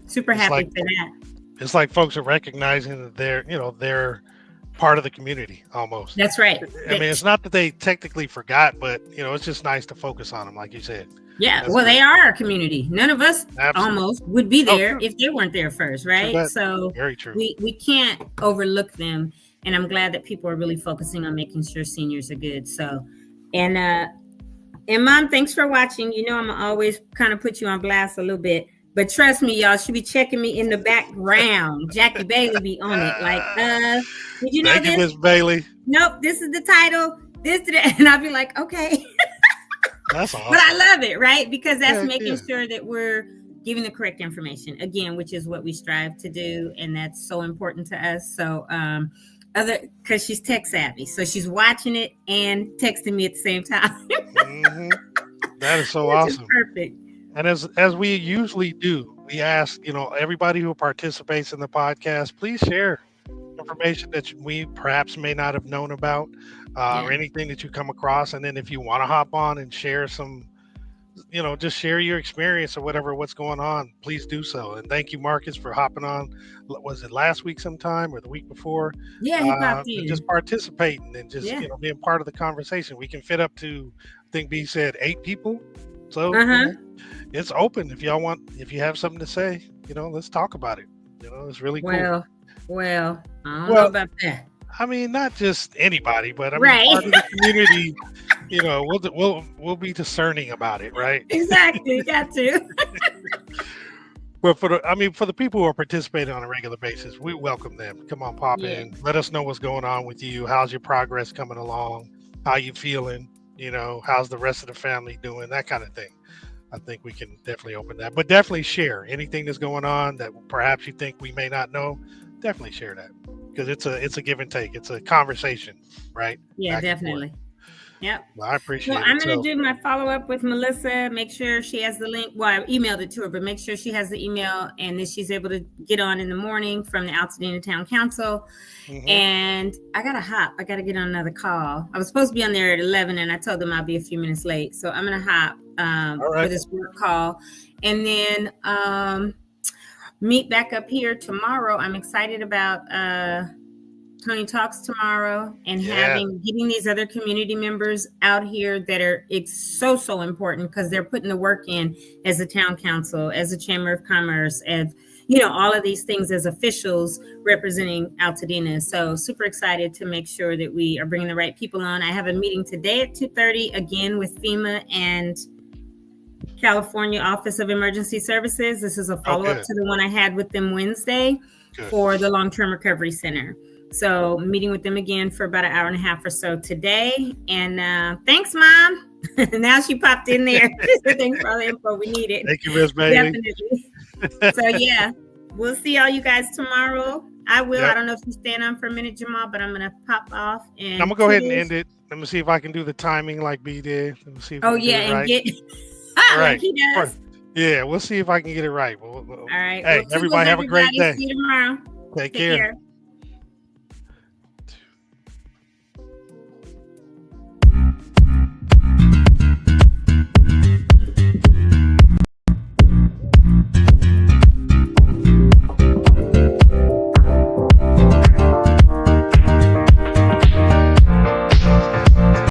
C: super happy for that.
B: It's like folks are recognizing that they're part of the community almost.
C: That's right.
B: I mean, it's not that they technically forgot, but it's just nice to focus on them, like you said.
C: Yeah, that's well, great. They are our community. None of us almost would be there if they weren't there first, right? So
B: very true.
C: We can't overlook them, and I'm glad that people are really focusing on making sure seniors are good. So, and Mom, thanks for watching. I'm always kind of put you on blast a little bit. But trust me, y'all should be checking me in the background. Jackie Bailey be on it. Like, did you know
B: Thank
C: this?
B: You, Miss Bailey.
C: Nope, this is the title. And I'll be like, okay.
B: That's awesome.
C: But I love it, right? Because that's making sure that we're giving the correct information, again, which is what we strive to do. And that's so important to us. So, because she's tech savvy. So she's watching it and texting me at the same time.
B: That is so awesome.
C: Perfect.
B: And as we usually do, we ask, everybody who participates in the podcast, please share information that we perhaps may not have known about or anything that you come across. And then if you want to hop on and share some just share your experience or what's going on, please do so. And thank you, Marcus, for hopping on. Was it last week sometime or the week before?
C: Yeah, he popped in.
B: Just participating and just being part of the conversation. We can fit up to, I think B said 8 people. So it's open if you have something to say, let's talk about it. It's really cool.
C: Well, I don't know about that.
B: I mean, not just anybody, but I mean, part of the community. We'll be discerning about it, right?
C: Exactly, got to.
B: But for the people who are participating on a regular basis, we welcome them. Come on, pop in. Let us know what's going on with you. How's your progress coming along? How you feeling? How's the rest of the family doing? That kind of thing. I think we can definitely open that. But definitely share anything that's going on that perhaps you think we may not know. Definitely share that, because it's a give and take. It's a conversation, right?
C: Yeah, definitely. Yep.
B: Well, I appreciate it.
C: I'm going to do my follow-up with Melissa, make sure she has the link. Well, I emailed it to her, but make sure she has the email and that she's able to get on in the morning from the Altadena Town Council. Mm-hmm. And I got to hop. I got to get on another call. I was supposed to be on there at 11, and I told them I'll be a few minutes late. So I'm going to hop for this work call. And then meet back up here tomorrow. I'm excited about Tony Talks tomorrow and getting these other community members out here that it's so important, because they're putting the work in as a town council, as a chamber of commerce, as all of these things as officials representing Altadena. So super excited to make sure that we are bringing the right people on. I have a meeting today at 2:30 again with FEMA and California Office of Emergency Services. This is a follow-up to the one I had with them Wednesday for the Long-Term Recovery Center. So meeting with them again for about an hour and a half or so today. And thanks, Mom. Now she popped in there. Thanks for all the info we needed.
B: Thank you, Miss Bailey.
C: Definitely. So we'll see all you guys tomorrow. I will. Yep. I don't know if you're staying on for a minute, Jamal, but I'm going to pop off. And
B: I'm going to go ahead and end it. Let me see if I can do the timing like B did. Let me see if
C: like he does.
B: Yeah, we'll see if I can get it right. All
C: right.
B: Hey, everybody have a great day.
C: See you tomorrow.
B: Take care.